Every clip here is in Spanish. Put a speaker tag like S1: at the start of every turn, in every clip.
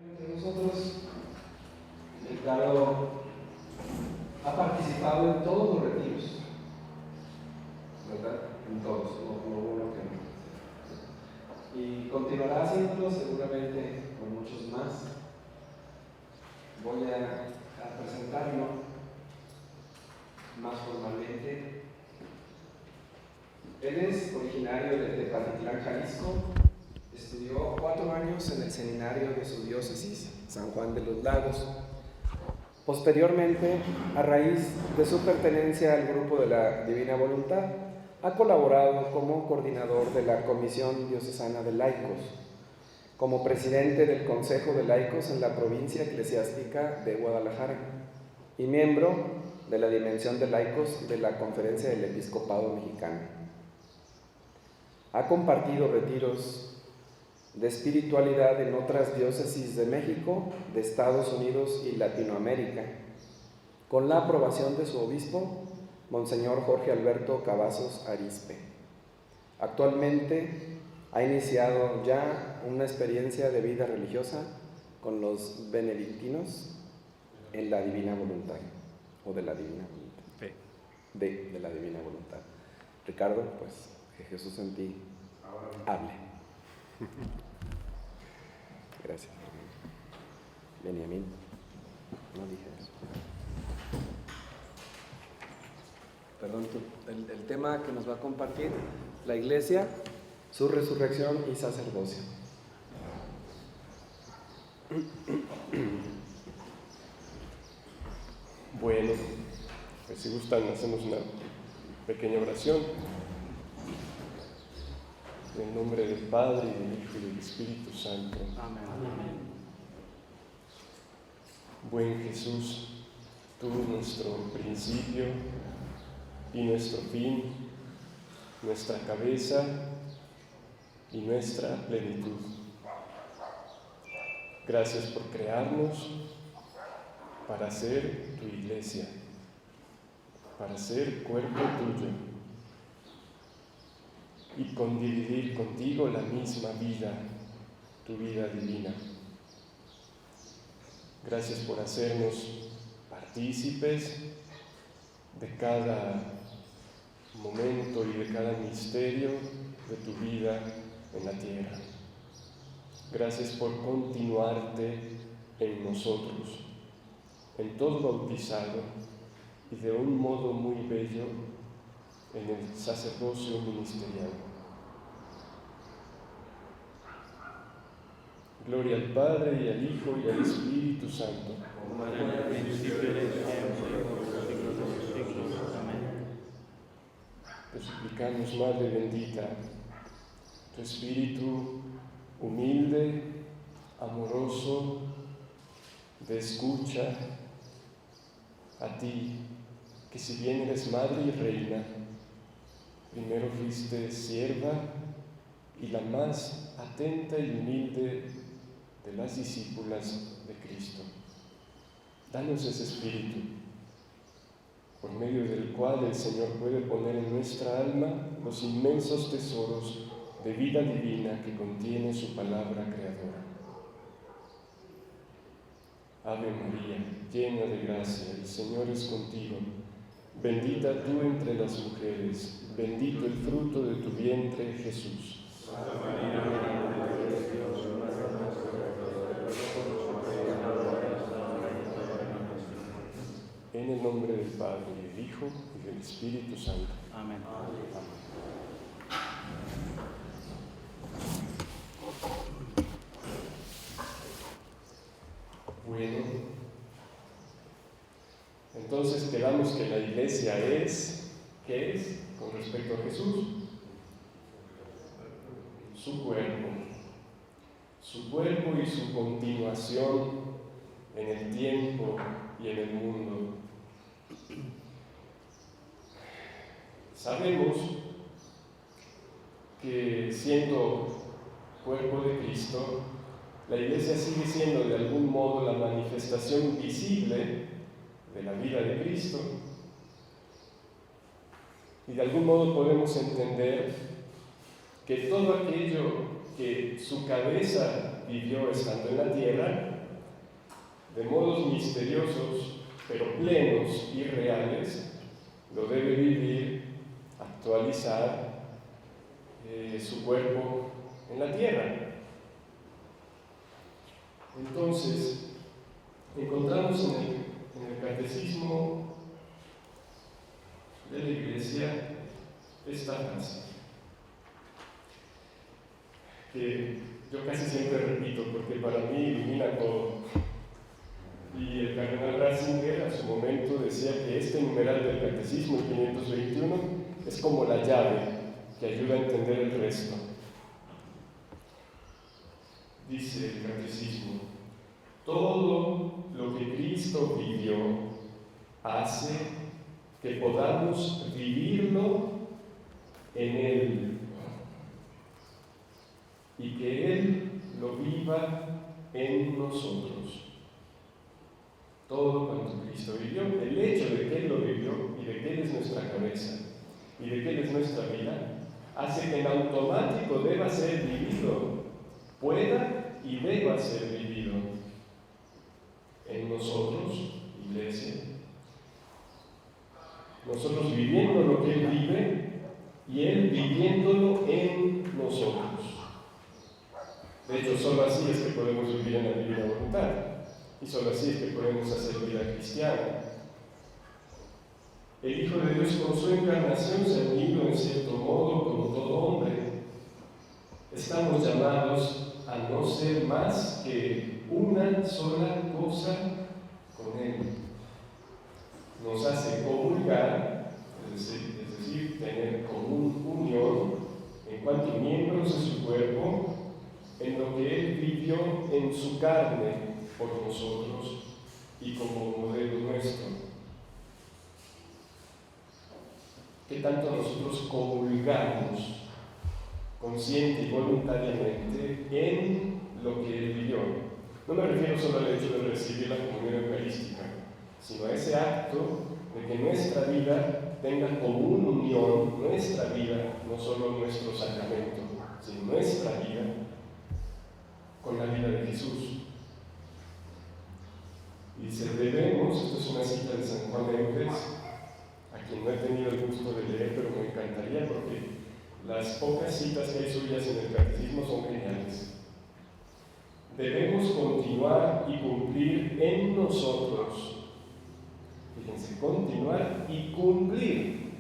S1: Entre nosotros, el Claro ha participado en todos los retiros, ¿verdad? En todos, no uno que no. Y continuará haciéndolo seguramente con muchos más. Voy a presentarlo más formalmente. Él es originario de Tepatitlán, Jalisco. Estudió 4 años en el seminario de su diócesis, San Juan de los Lagos. Posteriormente, a raíz de su pertenencia al grupo de la Divina Voluntad, ha colaborado como coordinador de la Comisión Diocesana de Laicos, como presidente del Consejo de Laicos en la provincia eclesiástica de Guadalajara y miembro de la Dimensión de Laicos de la Conferencia del Episcopado Mexicano. Ha compartido retiros de espiritualidad en otras diócesis de México, de Estados Unidos y Latinoamérica, con la aprobación de su obispo, Monseñor Jorge Alberto Cavazos Arizpe. Actualmente ha iniciado ya una experiencia de vida religiosa con los benedictinos en la Divina Voluntad, o de la Divina Voluntad. De la Divina Voluntad. Ricardo, pues que Jesús en ti hable. Gracias. Benjamín, no dije eso. Perdón, el tema que nos va a compartir, la Iglesia, su resurrección y sacerdocio.
S2: Bueno, pues si gustan hacemos una pequeña oración. En el nombre del Padre, y del Hijo y del Espíritu Santo.
S1: Amén.
S2: Buen Jesús, tú nuestro principio y nuestro fin, nuestra cabeza y nuestra plenitud. Gracias por crearnos para ser tu iglesia, para ser cuerpo tuyo y condividir contigo la misma vida, tu vida divina. Gracias por hacernos partícipes de cada momento y de cada misterio de tu vida en la tierra. Gracias por continuarte en nosotros, en todo bautizado y de un modo muy bello en el sacerdocio ministerial. Gloria al Padre y al Hijo y al Espíritu Santo.
S3: Como era en el principio del tiempo, por los siglos de los siglos. Amén.
S2: Te suplicamos, Madre bendita, tu espíritu humilde, amoroso, de escucha, a ti, que si bien eres Madre y Reina, primero fuiste sierva y la más atenta y humilde de las discípulas de Cristo. Danos ese espíritu, por medio del cual el Señor puede poner en nuestra alma los inmensos tesoros de vida divina que contiene su palabra creadora. Ave María, llena de gracia, el Señor es contigo. Bendita tú entre las mujeres, bendito el fruto de tu vientre, Jesús.
S3: Santa María, Madre de Dios, ruega por nosotros
S2: En el nombre del Padre, y del Hijo, y del Espíritu Santo.
S3: Amén.
S2: Bueno, entonces quedamos que la Iglesia es, ¿qué es? Con respecto a Jesús, su cuerpo y su continuación en el tiempo y en el mundo. Sabemos que siendo cuerpo de Cristo, la Iglesia sigue siendo de algún modo la manifestación visible de la vida de Cristo. Y de algún modo podemos entender que todo aquello que su cabeza vivió estando en la tierra, de modos misteriosos, pero plenos y reales, lo debe vivir, actualizar su cuerpo en la tierra. Entonces, encontramos en el catecismo de la Iglesia esta frase, que yo casi siempre repito porque para mí ilumina todo. Y el cardenal Ratzinger a su momento decía que este numeral del catecismo, el 521, es como la llave que ayuda a entender el resto. Dice el catecismo: todo lo que Cristo vivió hace que podamos vivirlo en Él y que Él lo viva en nosotros. Todo cuanto Cristo vivió, el hecho de que Él lo vivió y de que Él es nuestra cabeza y de que Él es nuestra vida, hace que en automático deba ser vivido, pueda y deba ser vivido en nosotros, Iglesia. Nosotros viviendo lo que Él vive y Él viviéndolo en nosotros. De hecho, solo así es que podemos vivir en la divina voluntad. Y solo así es que podemos hacer vida cristiana. El Hijo de Dios con su encarnación se ha unido en cierto modo con todo hombre. Estamos llamados a no ser más que una sola cosa con Él. Nos hace comulgar, es decir, tener común unión en cuanto miembros de su cuerpo, en lo que Él vivió en su carne por nosotros y como modelo nuestro. ¿Qué tanto nosotros comulgamos consciente y voluntariamente en lo que Él vivió? No me refiero solo al hecho de recibir la comunión eucarística, sino a ese acto de que nuestra vida tenga común unión, nuestra vida, no solo nuestro sacramento, sino nuestra vida con la vida de Jesús. Dice, debemos, esto es una cita de San Juan de Eudes, a quien no he tenido el gusto de leer, pero me encantaría porque las pocas citas que hay suyas en el catecismo son geniales. Debemos continuar y cumplir en nosotros, fíjense, continuar y cumplir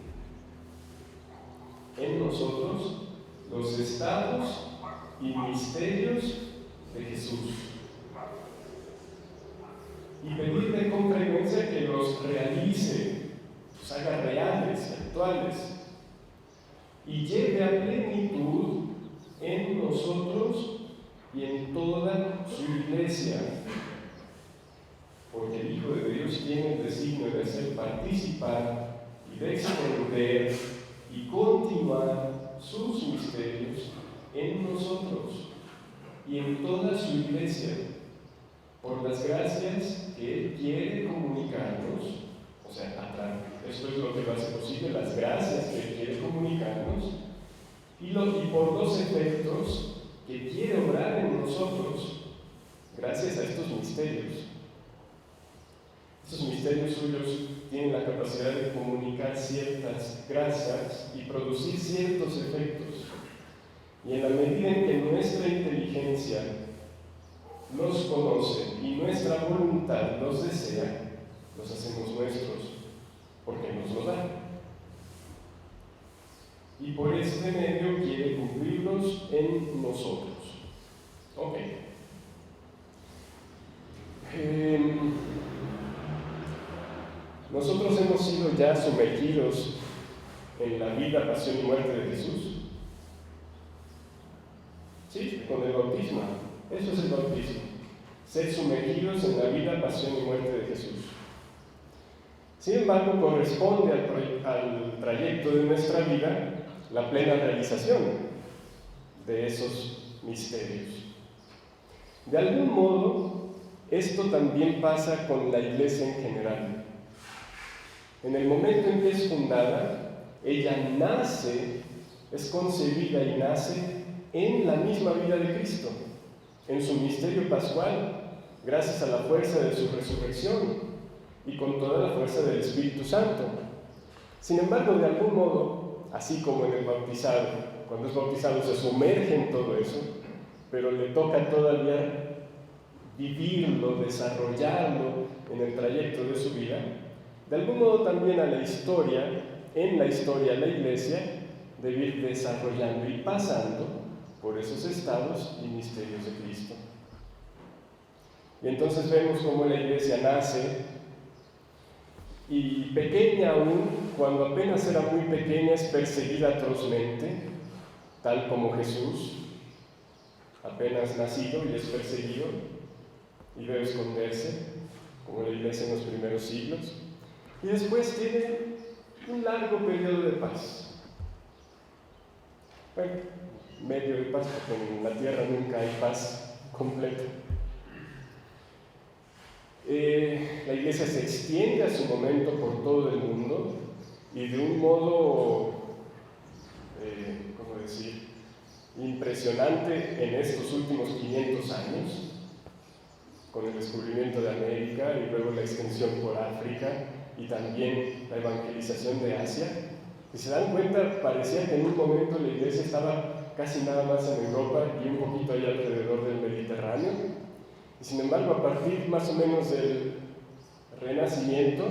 S2: en nosotros los estados y misterios de Jesús. Y pedirle con frecuencia que los realice, los haga reales, actuales, y lleve a plenitud en nosotros y en toda su Iglesia. Porque el Hijo de Dios tiene el designio de hacer participar y de extender y continuar sus misterios en nosotros y en toda su Iglesia, por las gracias que Él quiere comunicarnos, o sea, esto es lo que lo hace posible, las gracias que Él quiere comunicarnos, y por los efectos que quiere obrar en nosotros, gracias a estos misterios. Estos misterios suyos tienen la capacidad de comunicar ciertas gracias y producir ciertos efectos, y en la medida en que nuestra inteligencia los conoce y nuestra voluntad los desea, los hacemos nuestros, porque nos lo da. Y por este medio quiere cumplirlos en nosotros. Ok. Nosotros hemos sido ya sumergidos en la vida, pasión y muerte de Jesús. Sí, con el bautismo. Eso es el bautismo. Ser sumergidos en la vida, pasión y muerte de Jesús. Sin embargo, corresponde al trayecto de nuestra vida la plena realización de esos misterios. De algún modo, esto también pasa con la Iglesia en general. En el momento en que es fundada, ella nace, es concebida y nace en la misma vida de Cristo, en su misterio pascual, gracias a la fuerza de su resurrección y con toda la fuerza del Espíritu Santo. Sin embargo, de algún modo, así como en el bautizado, cuando es bautizado se sumerge en todo eso, pero le toca todavía vivirlo, desarrollarlo en el trayecto de su vida, de algún modo también a la historia, en la historia la Iglesia debe ir desarrollando y pasando por esos estados y misterios de Cristo. Y entonces vemos cómo la Iglesia nace, y pequeña aún, cuando apenas era muy pequeña, es perseguida atrozmente, tal como Jesús, apenas nacido y es perseguido y debe esconderse, como la Iglesia en los primeros siglos. Y después tiene un largo periodo de paz. Bueno, medio de paz, porque en la tierra nunca hay paz completa. La Iglesia se extiende a su momento por todo el mundo y de un modo, ¿cómo decir?, impresionante en estos últimos 500 años, con el descubrimiento de América y luego la extensión por África y también la evangelización de Asia. Si se dan cuenta, parecía que en un momento la Iglesia estaba casi nada más en Europa y un poquito allá alrededor del Mediterráneo. Y sin embargo, a partir más o menos del Renacimiento,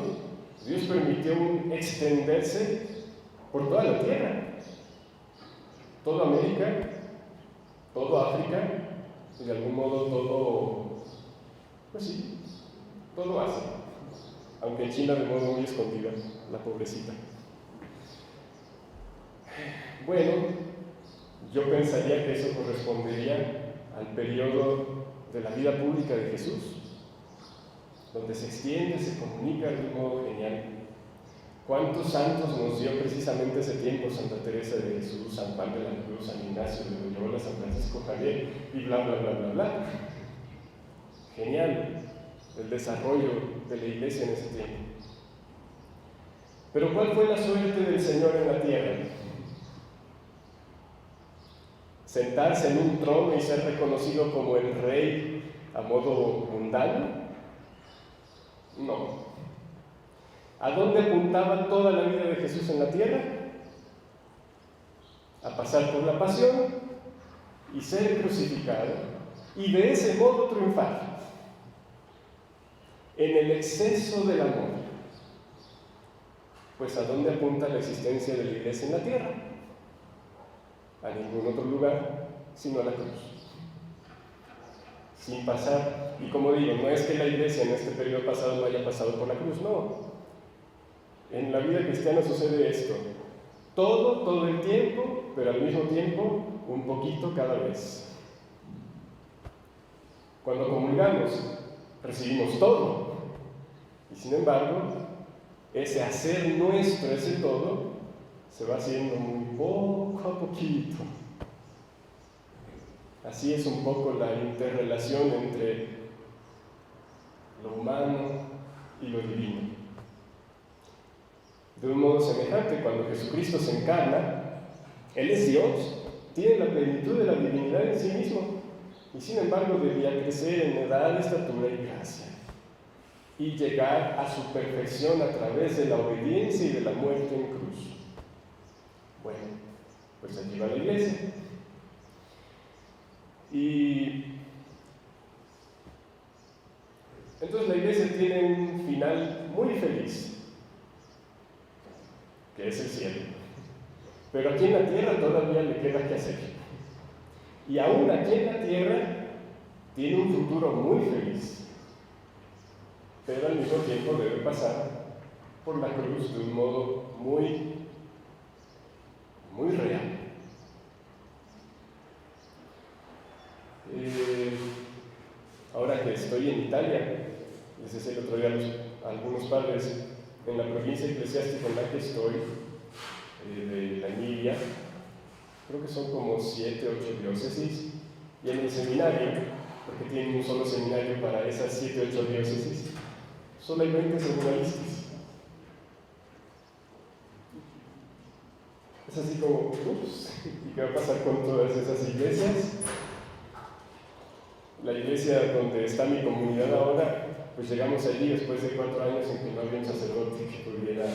S2: Dios permitió extenderse por toda la tierra, toda América, toda África, y de algún modo todo, pues sí, todo Asia, aunque en China de modo muy escondida, la pobrecita. Bueno, yo pensaría que eso correspondería al periodo de la vida pública de Jesús, donde se extiende, se comunica de un modo genial. ¿Cuántos santos nos dio precisamente ese tiempo Santa Teresa de Jesús, San Juan de la Cruz, San Ignacio de Loyola, San Francisco Javier y bla, bla, bla, bla, bla? Genial el desarrollo de la Iglesia en ese tiempo. Pero ¿cuál fue la suerte del Señor en la tierra? ¿Sentarse en un trono y ser reconocido como el rey a modo mundano? No. ¿A dónde apuntaba toda la vida de Jesús en la tierra? A pasar por la pasión y ser crucificado, y de ese modo triunfar en el exceso del amor. Pues ¿a dónde apunta la existencia de la Iglesia en la tierra? A ningún otro lugar sino a la cruz. Sin pasar, y como digo, no es que la Iglesia en este periodo pasado no haya pasado por la cruz, no. En la vida cristiana sucede esto: todo el tiempo, pero al mismo tiempo un poquito cada vez. Cuando comulgamos, recibimos todo, y sin embargo, ese hacer nuestro, ese todo, se va haciendo muy poco a poquito. Así es un poco la interrelación entre lo humano y lo divino. De un modo semejante, cuando Jesucristo se encarna, Él es Dios, tiene la plenitud de la divinidad en sí mismo, y sin embargo debía crecer en edad, estatura y gracia, y llegar a su perfección a través de la obediencia y de la muerte en cruz. Bueno, pues allí va la Iglesia. Y entonces la Iglesia tiene un final muy feliz, que es el cielo. Pero aquí en la tierra todavía le queda que hacer. Y aún aquí en la tierra tiene un futuro muy feliz, pero al mismo tiempo debe pasar por la cruz de un modo muy real. Ahora que estoy en Italia, les decía el otro día a algunos padres, en la provincia eclesiástica en la que estoy, de la Emilia, creo que son como 7 o 8 diócesis, y en el seminario, porque tienen un solo seminario para esas 7 o 8 diócesis, solo hay 20 seminaristas. Es así como, ups, ¿y qué va a pasar con todas esas iglesias? La iglesia donde está mi comunidad ahora, pues llegamos allí después de 4 años en que no había un sacerdote que pudiera,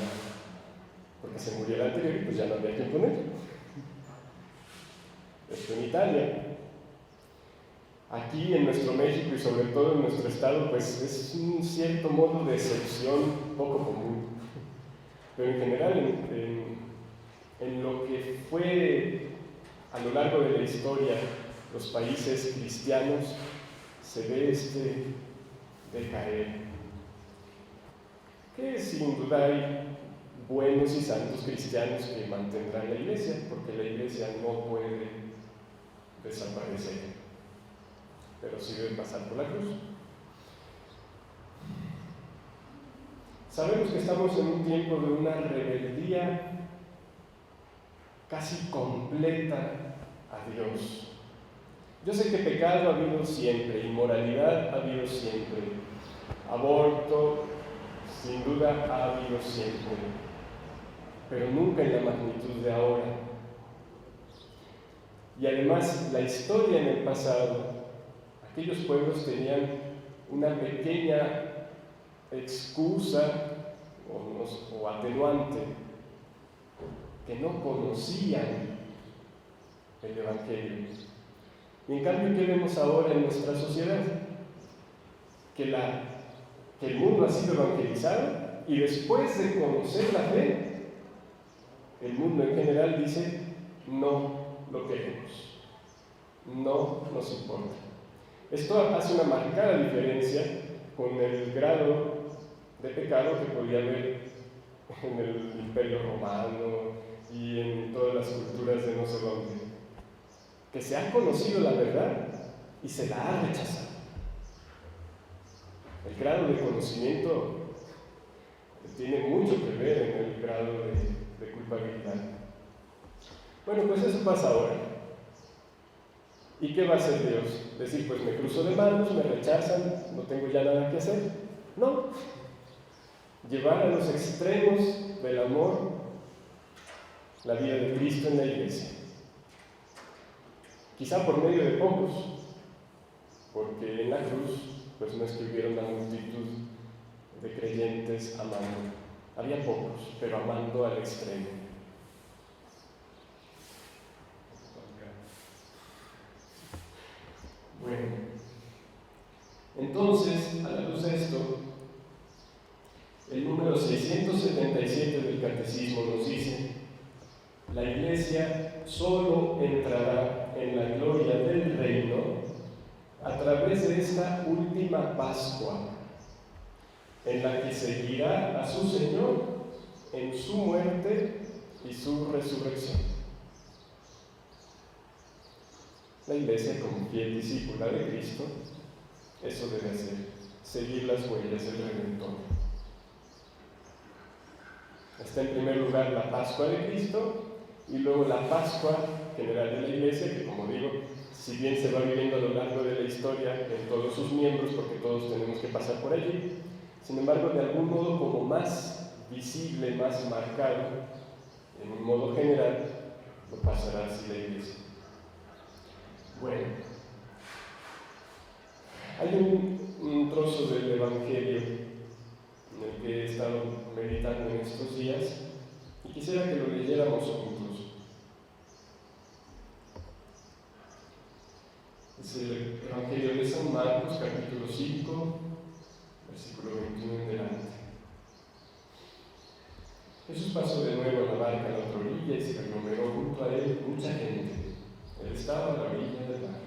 S2: porque se murió el anterior y pues ya no había que poner. Esto en Italia. Aquí en nuestro México y sobre todo en nuestro estado, pues es un cierto modo de excepción poco común. Pero en general, en lo que fue a lo largo de la historia los países cristianos, se ve este decaer. Que sin duda hay buenos y santos cristianos que mantendrán la iglesia, porque la iglesia no puede desaparecer, pero sí debe pasar por la cruz. Sabemos que estamos en un tiempo de una rebeldía casi completa a Dios. Yo sé que pecado ha habido siempre, inmoralidad ha habido siempre, aborto sin duda ha habido siempre, pero nunca en la magnitud de ahora. Y además la historia en el pasado, aquellos pueblos tenían una pequeña excusa o atenuante, que no conocían el Evangelio. Y en cambio, ¿qué vemos ahora en nuestra sociedad? Que el mundo ha sido evangelizado y después de conocer la fe, el mundo en general dice, no lo queremos, no nos importa. Esto hace una marcada diferencia con el grado de pecado que podía haber en el Imperio Romano y en todas las culturas de no sé dónde, que se ha conocido la verdad y se la ha rechazado. El grado de conocimiento tiene mucho que ver en el grado de culpabilidad. Bueno, pues eso pasa ahora. ¿Y qué va a hacer Dios? Decir, pues me cruzo de manos, me rechazan, no tengo ya nada que hacer. No. Llevar a los extremos del amor la vida de Cristo en la iglesia. Quizá por medio de pocos, porque en la cruz pues no es que hubiera una multitud de creyentes amando. Había pocos, pero amando al extremo. Bueno, entonces, a la luz de esto, el número 677 del Catecismo nos dice: la Iglesia solo entrará en la gloria del reino a través de esta última Pascua, en la que seguirá a su Señor en su muerte y su resurrección. La Iglesia, como fiel discípula de Cristo, eso debe hacer, seguir las huellas del Redentor. Está en primer lugar la Pascua de Cristo y luego la Pascua general de la Iglesia, que como digo, si bien se va viviendo a lo largo de la historia en todos sus miembros, porque todos tenemos que pasar por allí, sin embargo, de algún modo como más visible, más marcado, en un modo general, lo pasará así la Iglesia. Bueno, hay un trozo del Evangelio en el que he estado meditando en estos días y quisiera que lo leyéramos juntos. Es el Evangelio de San Marcos, capítulo 5, versículo 21 en delante. Jesús pasó de nuevo a la barca a la otra orilla y se aglomeró junto a él mucha gente. Él estaba a la orilla del mar.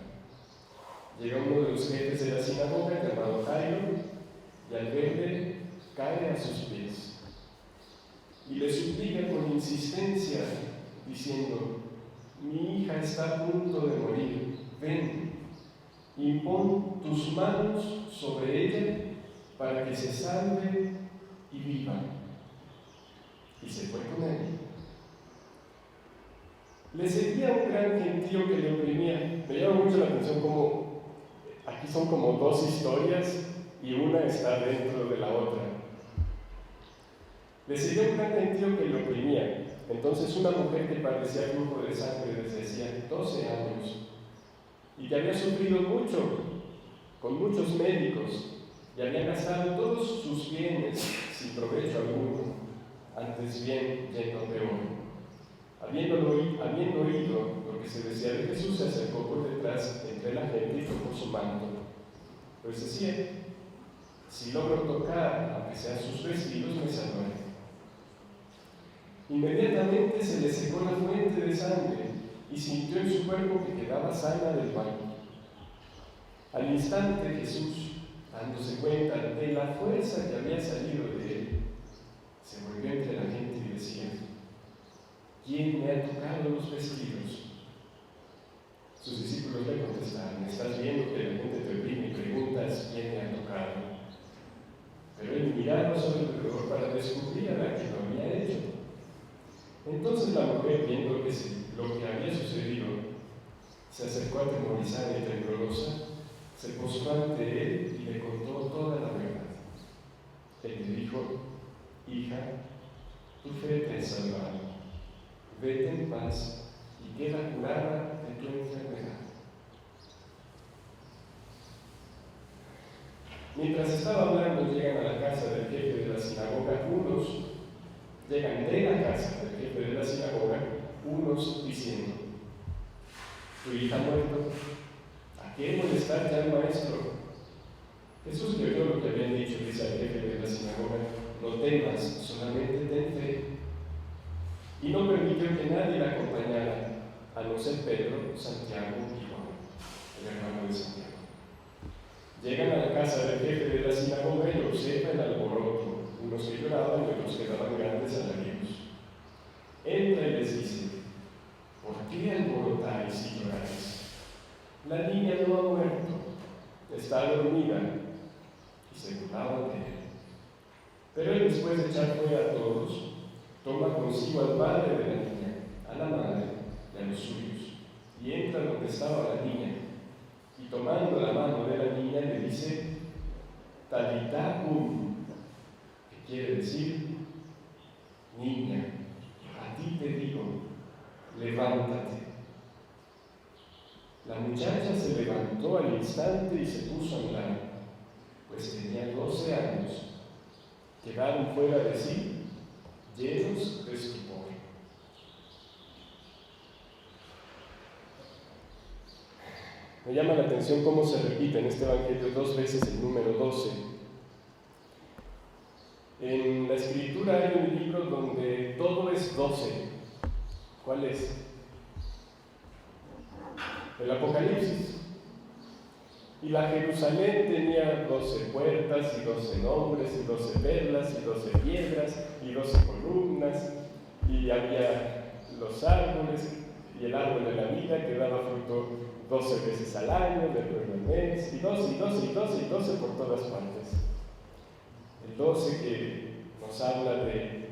S2: Llega uno de los jefes de la sinagoga, llamado Jairo, y al verle cae a sus pies y le suplica con insistencia, diciendo: mi hija está a punto de morir, ven, impon tus manos sobre ella para que se salve y viva. Y se fue con él. Le seguía un gran gentío que le oprimía. Me llama mucho la atención como aquí son como dos historias y una está dentro de la otra. Le seguía un gran gentío que le oprimía. Entonces una mujer que padecía flujo de sangre desde hacía 12 años y que había sufrido mucho con muchos médicos, y había gastado todos sus bienes sin provecho alguno, antes bien lleno de oro. Habiendo oído lo que se decía de Jesús, se acercó por detrás entre la gente y tocó su manto. Pues decía: si logro tocar, aunque sean sus vestidos, me salvaré. Inmediatamente se le secó la fuente de sangre y sintió en su cuerpo que quedaba sana del mal. Al instante Jesús, dándose cuenta de la fuerza que había salido de él, se volvió entre la gente y decía: ¿quién me ha tocado los vestidos? Sus discípulos le contestaron: estás viendo que la gente te oprime y preguntas quién me ha tocado. Pero él miraba a su alrededor para descubrir a la que lo había hecho. Entonces la mujer, viendo lo que había sucedido, se acercó atemorizada y temblorosa, se postró ante él y le contó toda la verdad. Él le dijo: hija, tu fe te ha salvado. Vete en paz y queda curada de tu enfermedad. Mientras estaba hablando, llegan a la casa del jefe de la sinagoga unos diciendo: tu hija ha muerto, ¿a qué molestarte al maestro? Jesús que oyó lo que habían dicho, dice al jefe de la sinagoga: no temas, solamente ten fe. Y no permitió que nadie la acompañara, a no ser Pedro, Santiago y Juan, el hermano de Santiago. Llegan a la casa del jefe de la sinagoga y observa el alboroto, unos que lloraban y otros que daban grandes alaridos. Entra y les dice: ¿por qué alborotáis y lloráis? La niña no ha muerto, está dormida. Y se burlaban de él. Pero él, después de echar fuera a todos, toma consigo al padre de la niña, a la madre y a los suyos, y entra donde estaba la niña, y tomando la mano de la niña le dice: Talitá cum, que quiere decir: niña, a ti te digo, levántate. La muchacha se levantó al instante y se puso a andar, pues tenía 12 años. Quedaron fuera de sí, llenos de estupor. Me llama la atención cómo se repite en este evangelio 2 veces el número 12. En la escritura hay un libro donde todo es 12. ¿Cuál es? El Apocalipsis. Y la Jerusalén tenía 12 puertas y 12 nombres y 12 perlas y 12 piedras y 12 columnas, y había los árboles y el árbol de la vida que daba fruto 12 veces al año, del nuevo mes, y 12 y 12 y 12 y 12 por todas partes. El 12 que nos habla de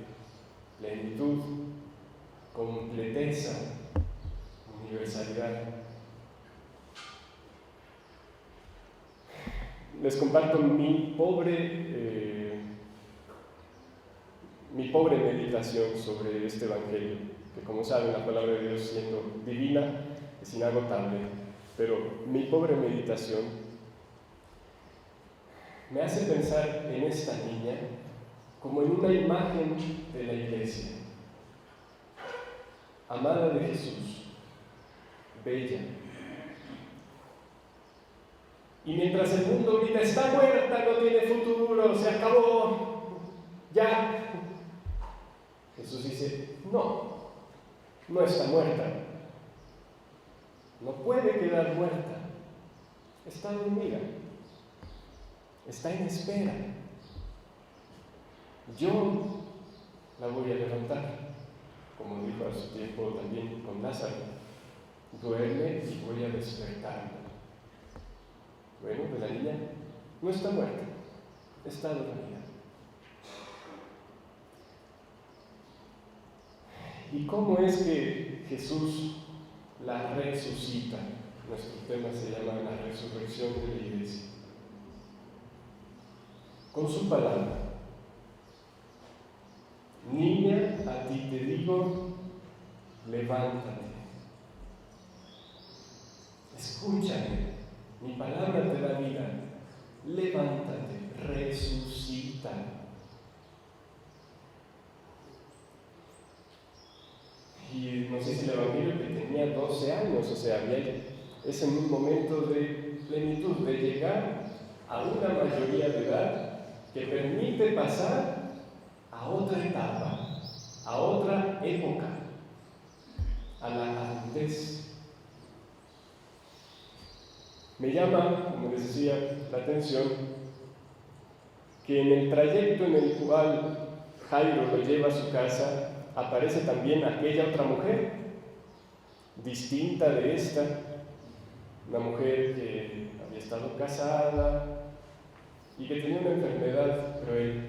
S2: plenitud, completeza, universalidad. Les comparto mi pobre meditación sobre este evangelio, que, como saben, la palabra de Dios, siendo divina, es inagotable, pero mi pobre meditación me hace pensar en esta niña como en una imagen de la iglesia, amada de Jesús, bella. Y mientras el mundo grita: está muerta, no tiene futuro, se acabó, ya, Jesús dice: no está muerta, no puede quedar muerta, está dormida, está en espera. Yo la voy a levantar, como dijo a su tiempo también con Lázaro: duerme y voy a despertarla. Bueno, pues la niña no está muerta, está dormida. ¿Y cómo es que Jesús la resucita? Nuestro tema se llama la resurrección de la iglesia. Con su palabra: niña, a ti te digo, levántate. Escúchame, mi palabra te da vida. levántate, resucita. Y nos dice el Evangelio que tenía 12 años, o sea, es en un momento de plenitud, de llegar a una mayoría de edad que permite pasar a otra etapa, a otra época, a la adultez. Me llama, como les decía, la atención que en el trayecto en el cual Jairo lo lleva a su casa, aparece también aquella otra mujer, distinta de esta, una mujer que había estado casada y que tenía una enfermedad cruel.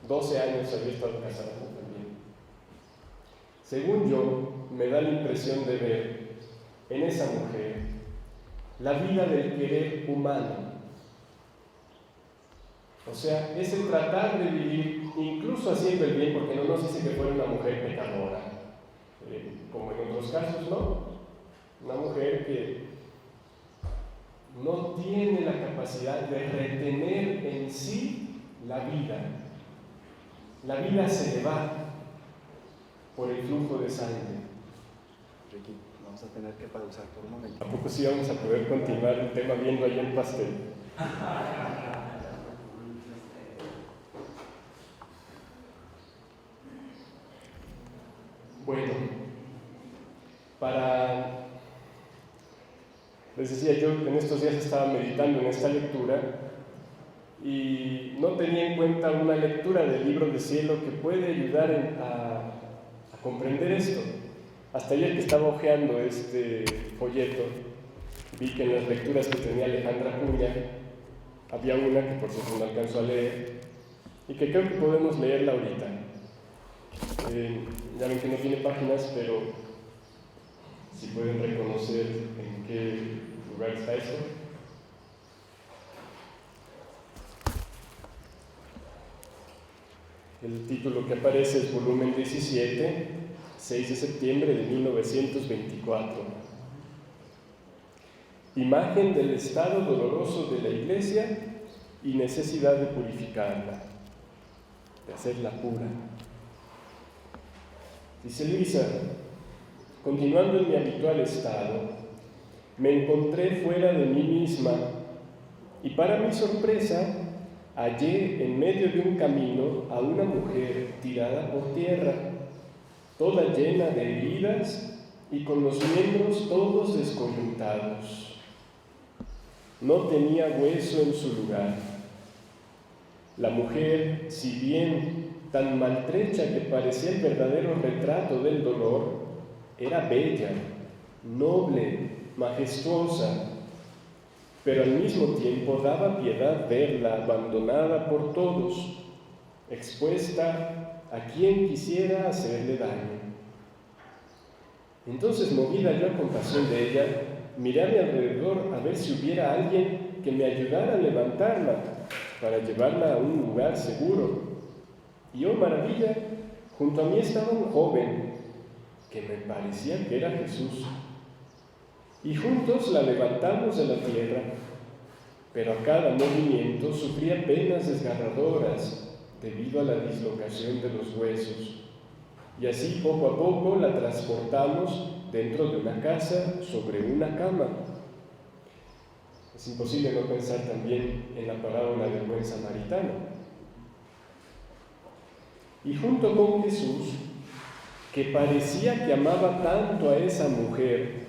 S2: 12 años había estado casada también. Según yo, me da la impresión de ver en esa mujer la vida del querer humano. O sea, es el tratar de vivir, incluso haciendo el bien, porque no nos dice que fuera una mujer pecadora, como en otros casos, ¿no? Una mujer que no tiene la capacidad de retener en sí la vida. La vida se le va por el flujo de sangre.
S1: Ricky, vamos a tener que pausar por un momento.
S2: ¿A poco sí vamos a poder continuar el tema viendo ahí el pastel? Bueno, les decía, yo en estos días estaba meditando en esta lectura y no tenía en cuenta una lectura del libro del cielo que puede ayudar a comprender esto. Hasta ayer que estaba hojeando este folleto, vi que en las lecturas que tenía Alejandra Cuña había una que por cierto no alcanzó a leer y que creo que podemos leerla ahorita. Ya ven que no tiene páginas, pero si pueden reconocer en qué lugar está eso. El título que aparece es volumen 17, 6 de septiembre de 1924. Imagen del estado doloroso de la Iglesia y necesidad de purificarla, de hacerla pura. Dice Luisa: continuando en mi habitual estado, me encontré fuera de mí misma y para mi sorpresa hallé en medio de un camino a una mujer tirada por tierra, toda llena de heridas y con los miembros todos descoyuntados. No tenía hueso en su lugar. La mujer, si bien tan maltrecha que parecía el verdadero retrato del dolor, era bella, noble, majestuosa, pero al mismo tiempo daba piedad verla abandonada por todos, expuesta a quien quisiera hacerle daño. Entonces, movida yo a compasión de ella, miré a mi alrededor a ver si hubiera alguien que me ayudara a levantarla para llevarla a un lugar seguro. Y oh maravilla, junto a mí estaba un joven que me parecía que era Jesús. Y juntos la levantamos de la tierra, pero a cada movimiento sufría penas desgarradoras debido a la dislocación de los huesos. Y así poco a poco la transportamos dentro de una casa sobre una cama. Es imposible no pensar también en la parábola del buen samaritano. Y junto con Jesús, que parecía que amaba tanto a esa mujer,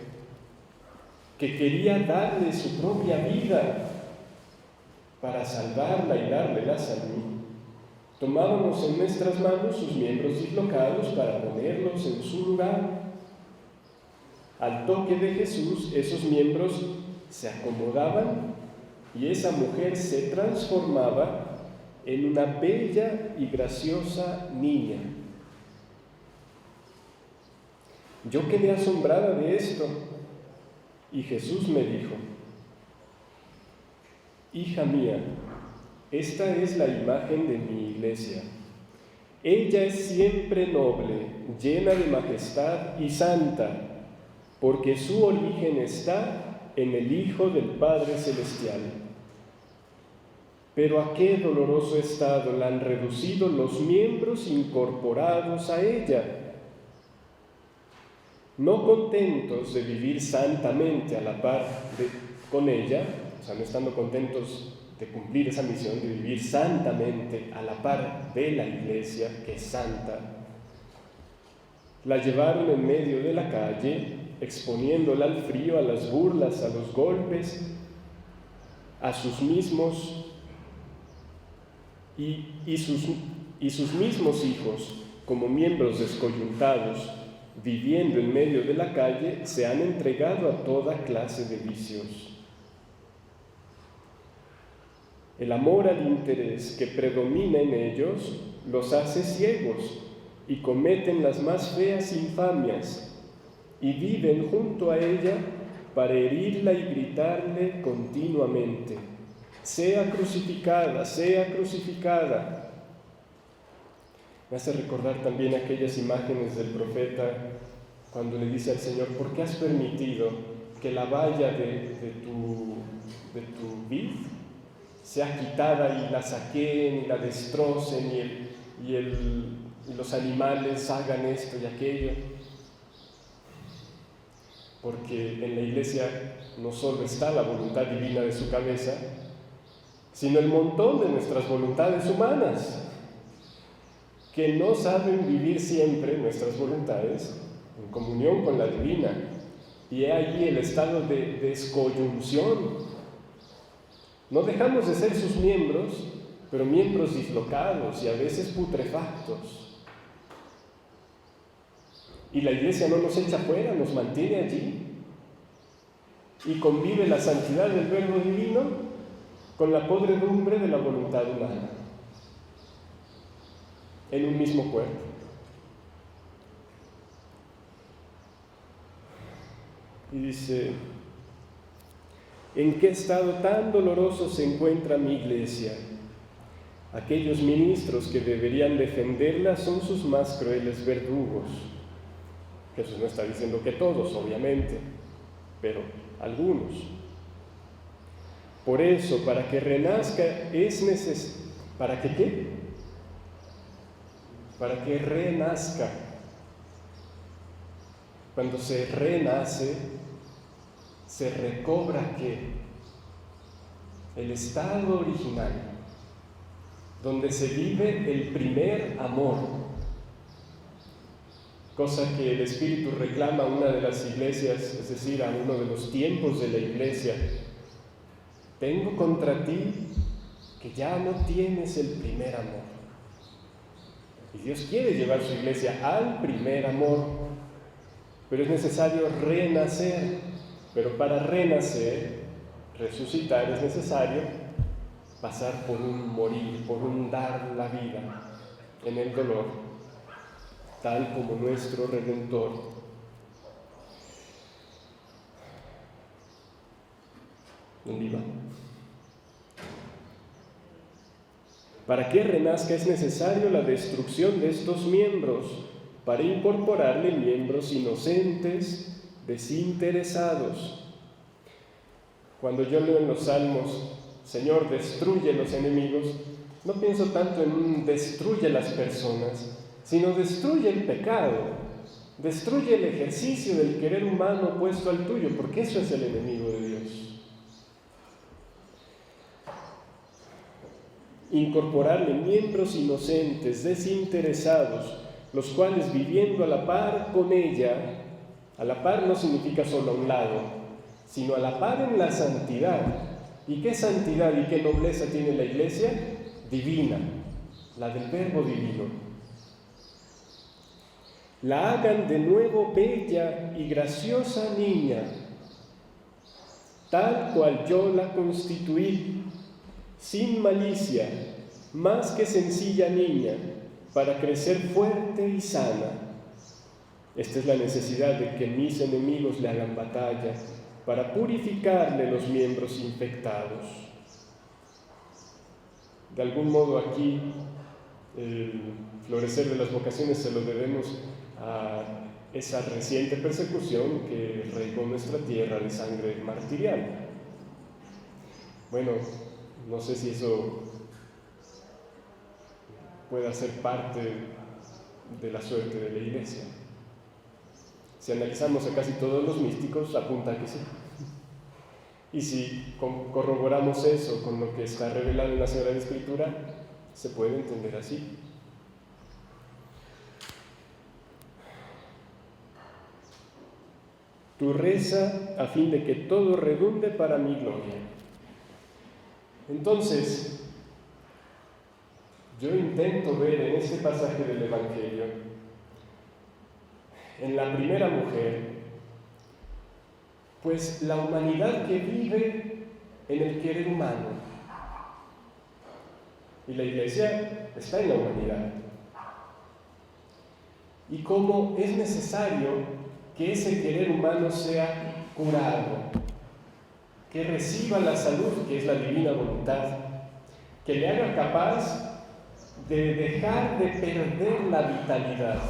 S2: que quería darle su propia vida para salvarla y darle la salud, tomábamos en nuestras manos sus miembros dislocados para ponerlos en su lugar. Al toque de Jesús, esos miembros se acomodaban y esa mujer se transformaba en una bella y graciosa niña. Yo quedé asombrada de esto y Jesús me dijo: hija mía, esta es la imagen de mi iglesia. Ella es siempre noble, llena de majestad y santa, porque su origen está en el Hijo del Padre Celestial. pero a qué doloroso estado la han reducido los miembros incorporados a ella. No contentos de vivir santamente a la par con ella, o sea, no estando contentos de cumplir esa misión, de vivir santamente a la par de la Iglesia, que es santa, la llevaron en medio de la calle, exponiéndola al frío, a las burlas, a los golpes, a sus mismos y sus mismos hijos, como miembros descoyuntados, viviendo en medio de la calle, se han entregado a toda clase de vicios. El amor al interés que predomina en ellos los hace ciegos y cometen las más feas infamias y viven junto a ella para herirla y gritarle continuamente: sea crucificada, sea crucificada. Me hace recordar también aquellas imágenes del profeta cuando le dice al Señor: ¿por qué has permitido que la valla de tu vid sea quitada y la saquen y la destrocen y los animales hagan esto y aquello? Porque en la Iglesia no solo está la voluntad divina de su cabeza, sino el montón de nuestras voluntades humanas, que no saben vivir siempre nuestras voluntades en comunión con la divina. Y he allí el estado de descoyunción. No dejamos de ser sus miembros, pero miembros dislocados y a veces putrefactos. Y la Iglesia no nos echa fuera, nos mantiene allí. Y convive la santidad del Verbo Divino con la podredumbre de la voluntad humana en un mismo cuerpo. Y dice: ¿en qué estado tan doloroso se encuentra mi Iglesia? Aquellos ministros que deberían defenderla son sus más crueles verdugos. Jesús no está diciendo que todos, obviamente, pero algunos. Por eso, para que renazca es necesario... ¿Para que qué? Para que renazca. Cuando se renace, se recobra ¿qué? El estado original, donde se vive el primer amor, cosa que el Espíritu reclama a una de las iglesias, es decir, a uno de los tiempos de la Iglesia. Tengo contra ti que ya no tienes el primer amor. Y Dios quiere llevar su Iglesia al primer amor, pero es necesario renacer. Pero para renacer, resucitar, es necesario pasar por un morir, por un dar la vida en el dolor, tal como nuestro Redentor. ¿Dónde iba? Para que renazca es necesario la destrucción de estos miembros, para incorporarle miembros inocentes, desinteresados. Cuando yo leo en los Salmos: Señor, destruye los enemigos, no pienso tanto en un destruye las personas, sino destruye el pecado, destruye el ejercicio del querer humano opuesto al tuyo, porque eso es el enemigo de Dios. Incorporarle miembros inocentes, desinteresados, los cuales viviendo a la par con ella, a la par no significa solo a un lado, sino a la par en la santidad. ¿Y qué santidad y qué nobleza tiene la Iglesia? Divina, la del Verbo Divino. La hagan de nuevo bella y graciosa niña, tal cual yo la constituí, sin malicia, más que sencilla niña, para crecer fuerte y sana. Esta es la necesidad de que mis enemigos le hagan batalla, para purificarle los miembros infectados. De algún modo aquí, el florecer de las vocaciones se lo debemos a esa reciente persecución que regó nuestra tierra de sangre martirial. Bueno, no sé si eso pueda ser parte de la suerte de la Iglesia. Si analizamos a casi todos los místicos, apunta que sí. Y si corroboramos eso con lo que está revelado en la Sagrada Escritura, se puede entender así. Tú reza a fin de que todo redunde para mi gloria. Entonces, yo intento ver en este pasaje del Evangelio, en la primera mujer, pues la humanidad que vive en el querer humano. Y la Iglesia está en la humanidad. Y cómo es necesario que ese querer humano sea curado, que reciba la salud que es la divina voluntad, que le haga capaz de dejar de perder la vitalidad,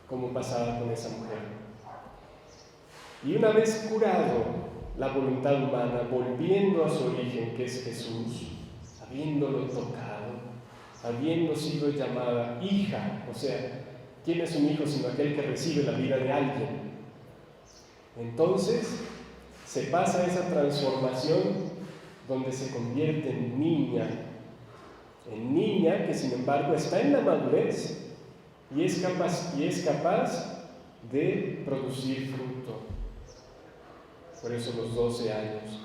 S2: como pasaba con esa mujer. Y una vez curado la voluntad humana, volviendo a su origen, que es Jesús, habiéndolo tocado, habiendo sido llamada hija, o sea, ¿quién es un hijo sino aquel que recibe la vida de alguien? Entonces se pasa esa transformación donde se convierte en niña que sin embargo está en la madurez y es capaz de producir fruto. Por eso los 12 años.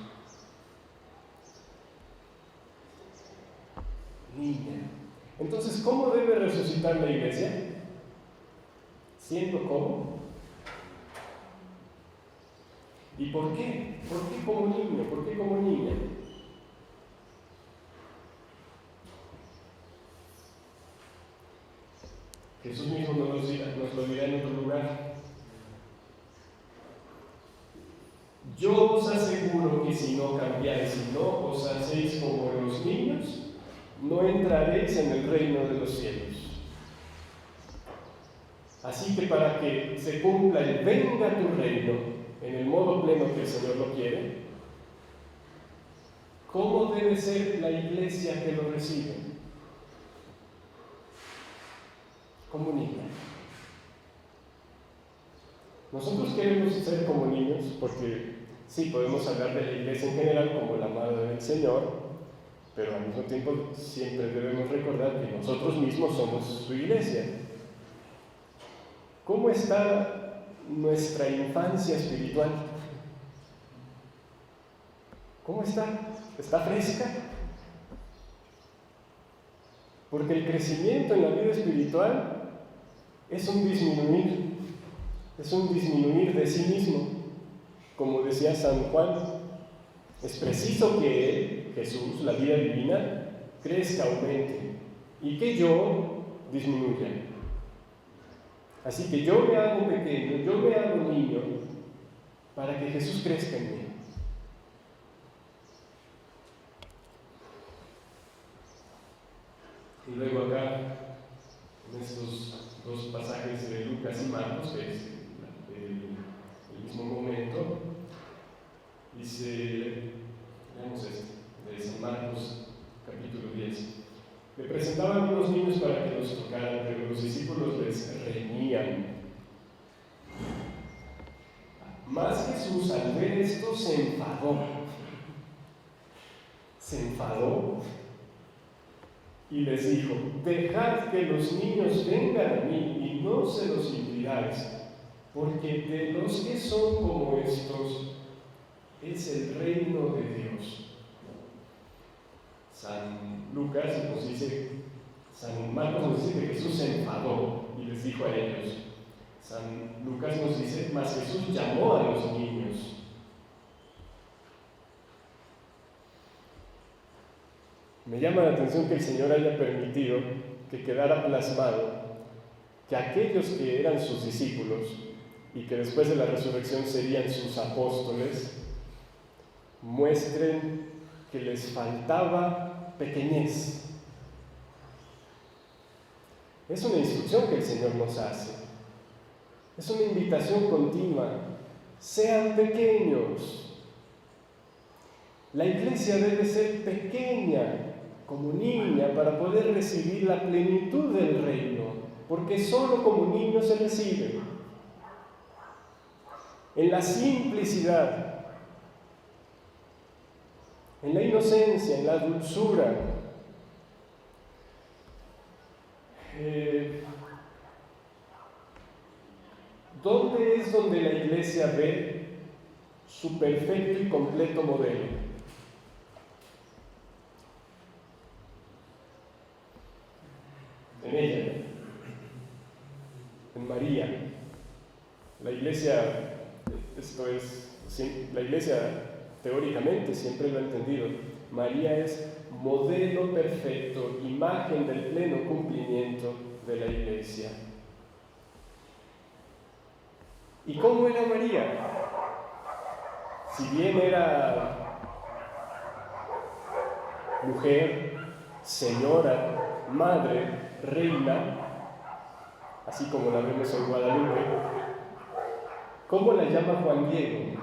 S2: Niña. Entonces, ¿cómo debe resucitar la Iglesia? ¿Siendo cómo? ¿Y por qué? ¿Por qué como niño? ¿Por qué como niña? Jesús mismo nos lo dirá en otro lugar. Yo os aseguro que si no cambiáis y no os hacéis como los niños, no entraréis en el reino de los cielos. Así que para que se cumpla el venga tu reino en el modo pleno que el Señor lo quiere, ¿cómo debe ser la Iglesia que lo recibe? Como niña. Nosotros queremos ser como niños porque sí, podemos hablar de la Iglesia en general como la madre del Señor, pero al mismo tiempo siempre debemos recordar que nosotros mismos somos su Iglesia. ¿Cómo está nuestra infancia espiritual? ¿Cómo está? ¿Está fresca? Porque el crecimiento en la vida espiritual es un disminuir de sí mismo. Como decía San Juan, es preciso que Él, Jesús, la vida divina, crezca, aumente, y que yo disminuya. Así que yo me hago pequeño, yo me hago niño, para que Jesús crezca en mí. Y luego acá, en estos dos pasajes de Lucas y Marcos, que es el mismo momento, dice, veamos de San Marcos, capítulo 10. Le presentaban unos niños para que los tocaran, pero los discípulos les reñían. Mas Jesús, al ver esto, se enfadó. Y les dijo: dejad que los niños vengan a mí y no se los impidáis, porque de los que son como estos es el reino de Dios. San Marcos nos dice que Jesús se enfadó y les dijo a ellos. San Lucas nos dice: mas Jesús llamó a los niños. Me llama la atención que el Señor haya permitido que quedara plasmado que aquellos que eran sus discípulos y que después de la resurrección serían sus apóstoles, muestren que les faltaba pequeñez. Es una instrucción que el Señor nos hace. Es una invitación continua. Sean pequeños. La Iglesia debe ser pequeña, como niña, para poder recibir la plenitud del reino, porque solo como niño se recibe. En la simplicidad, en la inocencia, en la dulzura. ¿Dónde es donde la Iglesia ve su perfecto y completo modelo? En ella, en María. La Iglesia, la Iglesia teóricamente siempre lo ha entendido. María es modelo perfecto, imagen del pleno cumplimiento de la Iglesia. ¿Y cómo era María? Si bien era mujer, señora, madre, reina, así como la vemos en Guadalupe, ¿cómo la llama Juan Diego?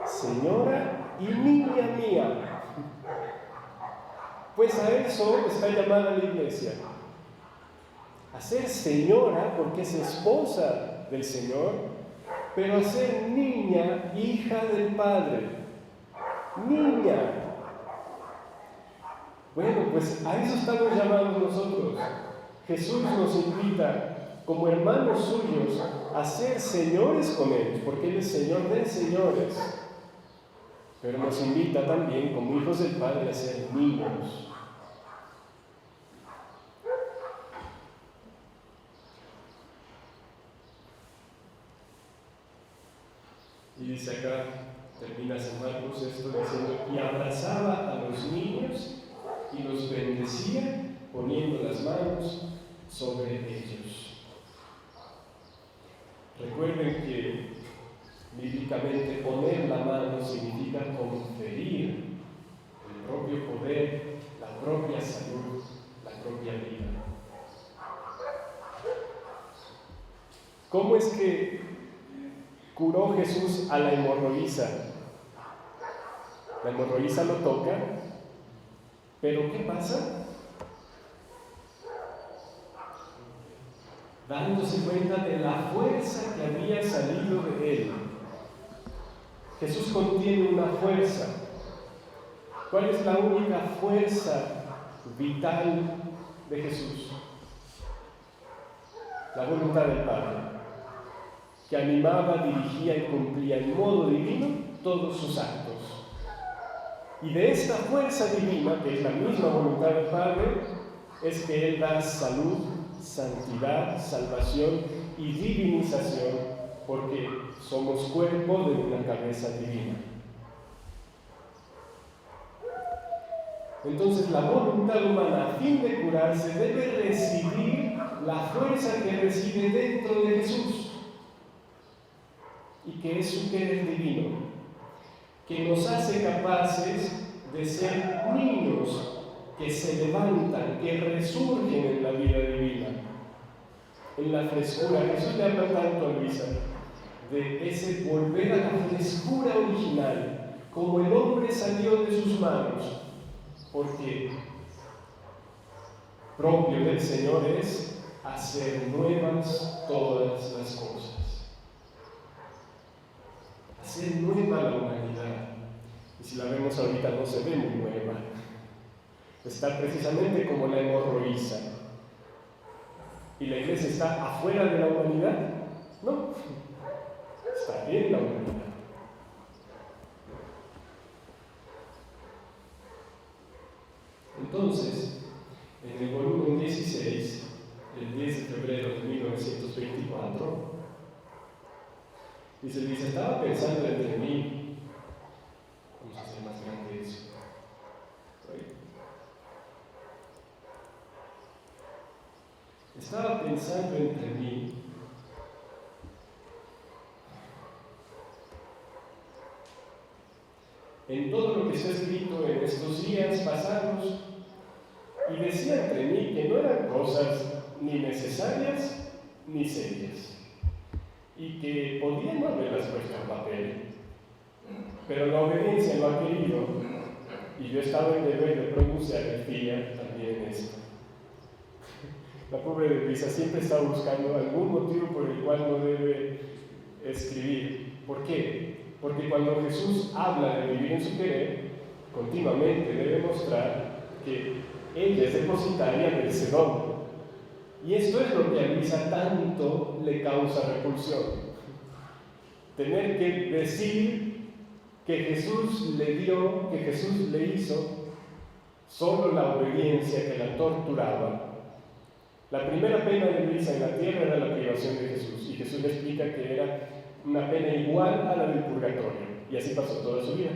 S2: Señora y niña mía. Pues a eso está llamada la Iglesia. A ser señora porque es esposa del Señor, pero a ser niña, hija del Padre. Niña. Bueno, pues a eso estamos llamados nosotros. Jesús nos invita como hermanos suyos a ser señores con Él, porque Él es Señor de señores. Pero nos invita también como hijos del Padre a ser niños. Y dice acá, termina San Marcos esto diciendo, y abrazaba a los niños y los bendecía poniendo las manos sobre ellos. Recuerden que bíblicamente poner la mano significa conferir el propio poder, la propia salud, la propia vida. ¿Cómo es que curó Jesús a la hemorroísa? La hemorroísa lo toca, pero ¿qué pasa? Dándose cuenta de la fuerza que había salido de él. Jesús contiene una fuerza. ¿Cuál es la única fuerza vital de Jesús? La voluntad del Padre, que animaba, dirigía y cumplía en modo divino todos sus actos. Y de esta fuerza divina, que es la misma voluntad del Padre, es que Él da salud, santidad, salvación y divinización, porque somos cuerpo de una cabeza divina. Entonces la voluntad humana, a fin de curarse, debe recibir la fuerza que reside dentro de Jesús, y que es su querer divino, que nos hace capaces de ser niños que se levantan, que resurgen en la vida divina, en la frescura. Jesús le habla tanto a Luisa de ese volver a la frescura original, como el hombre salió de sus manos, porque propio del Señor es hacer nuevas todas las cosas, hacer nueva la humanidad. Y si la vemos ahorita no se ve muy nueva, está precisamente como la hemorroísa. ¿Y la Iglesia está afuera de la humanidad? No, está en la humanidad. Entonces, en el volumen 16, el 10 de febrero de 1924, dice, estaba pensando entre mí, vamos a hacer más grande eso, estaba pensando entre mí en todo lo que está escrito en estos días pasados, y decía entre mí que no eran cosas ni necesarias ni serias, y que podía no haberlas puesto en papel, pero la obediencia lo ha querido, Y yo estaba en deber de pronunciar el día también esto. La pobre de Luisa siempre está buscando algún motivo por el cual no debe escribir. ¿Por qué? Porque cuando Jesús habla de vivir en su querer, continuamente debe mostrar que ella es depositaria del ese don. Y esto es lo que a Luisa tanto le causa repulsión. Tener que decir que Jesús le dio, que Jesús le hizo solo la obediencia que la torturaba. La primera pena de Luisa en la tierra era la privación de Jesús, y Jesús le explica que era una pena igual a la del purgatorio, y así pasó toda su vida.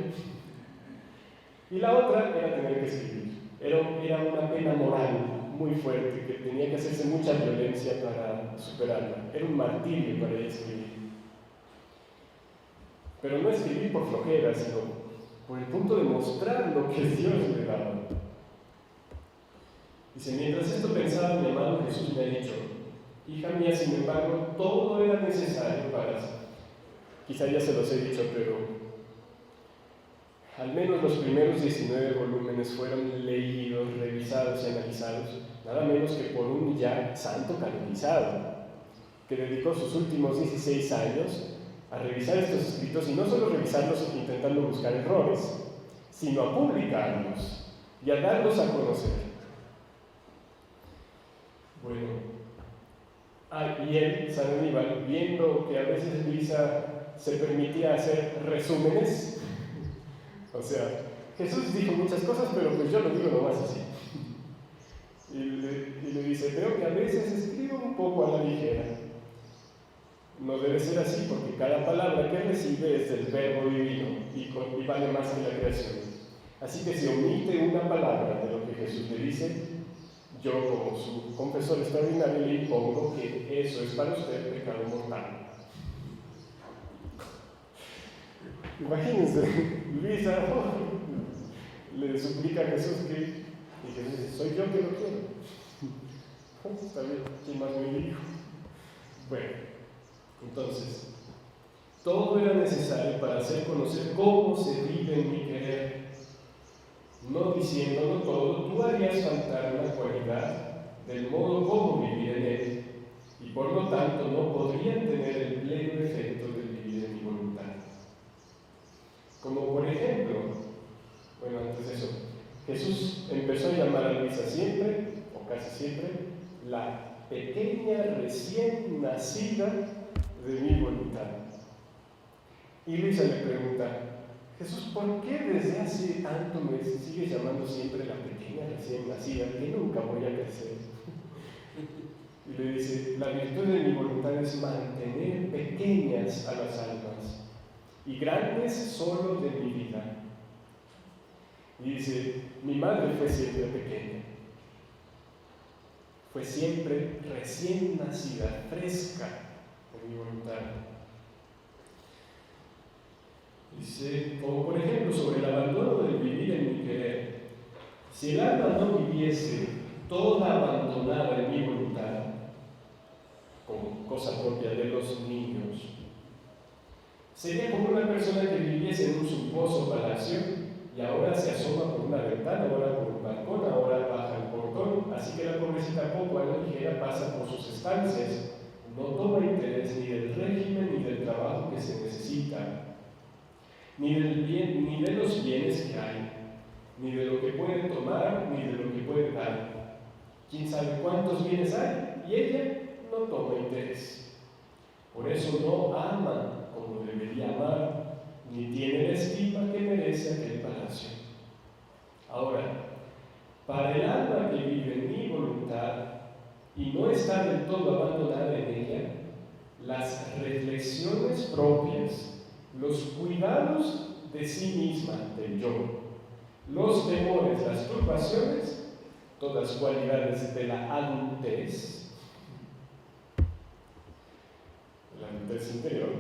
S2: Y la otra era tener que escribir. Era una pena moral muy fuerte, que tenía que hacerse mucha violencia para superarla. Era un martirio para ella escribir. Pero no escribir por flojera, sino por el punto de mostrar lo que Dios le daba. Dice, mientras esto pensaba, mi amado Jesús me ha dicho, hija mía, sin embargo, todo era necesario para... Quizá ya se los he dicho, pero al menos los primeros 19 volúmenes fueron leídos, revisados y analizados, nada menos que por un ya santo canonizado, que dedicó sus últimos 16 años a revisar estos escritos, y no solo revisarlos intentando buscar errores, sino a publicarlos y a darlos a conocer. Bueno, y él, San Aníbal, viendo que a veces Luisa se permitía hacer resúmenes, o sea, Jesús dijo muchas cosas, pero pues yo lo digo nomás así. Y le dice, veo que a veces escribo un poco a la ligera. No debe ser así, porque cada palabra que recibe es del verbo divino y vale más que la creación. Así que si omite una palabra de lo que Jesús le dice, yo, como su confesor extraordinario, le impongo que eso es para usted pecado mortal. Imagínense, Luisa le suplica a Jesús que, y Jesús dice, soy yo que lo quiero. Está bien, ¿quién más me dijo? Bueno, entonces, todo era necesario para hacer conocer cómo se vive en mi querer. No diciéndolo todo, tú harías faltar una cualidad del modo como vivir en él, y por lo tanto no podrían tener el pleno efecto de vivir en mi voluntad. Como por ejemplo, bueno, antes de eso, Jesús empezó a llamar a Luisa siempre, o casi siempre, la pequeña recién nacida de mi voluntad. Y Luisa le pregunta, Jesús, ¿por qué desde hace tanto me sigues llamando siempre la pequeña recién nacida, que nunca voy a crecer? Y le dice, la virtud de mi voluntad es mantener pequeñas a las almas y grandes solo de mi vida. Y dice, mi madre fue siempre pequeña, fue siempre recién nacida, fresca por mi voluntad. Dice, como por ejemplo sobre el abandono del vivir en mi querer, si el alma no viviese toda abandonada en mi voluntad, como cosa propia de los niños, sería como una persona que viviese en un suntuoso palacio y ahora se asoma por una ventana, ahora por un balcón, ahora baja el portón, así que la pobrecita poco a la ligera pasa por sus estancias, no toma interés ni del régimen ni del trabajo que se necesita, ni de los bienes que hay, ni de lo que puede tomar, ni de lo que puede dar. ¿Quién sabe cuántos bienes hay? Y ella no toma interés. Por eso no ama como debería amar, ni tiene la estima que merece aquel palacio. Ahora, para el alma que vive en mi voluntad y no está del todo abandonada en ella, las reflexiones propias, los cuidados de sí misma, del yo, los temores, las turbaciones, todas cualidades de la adultez interior,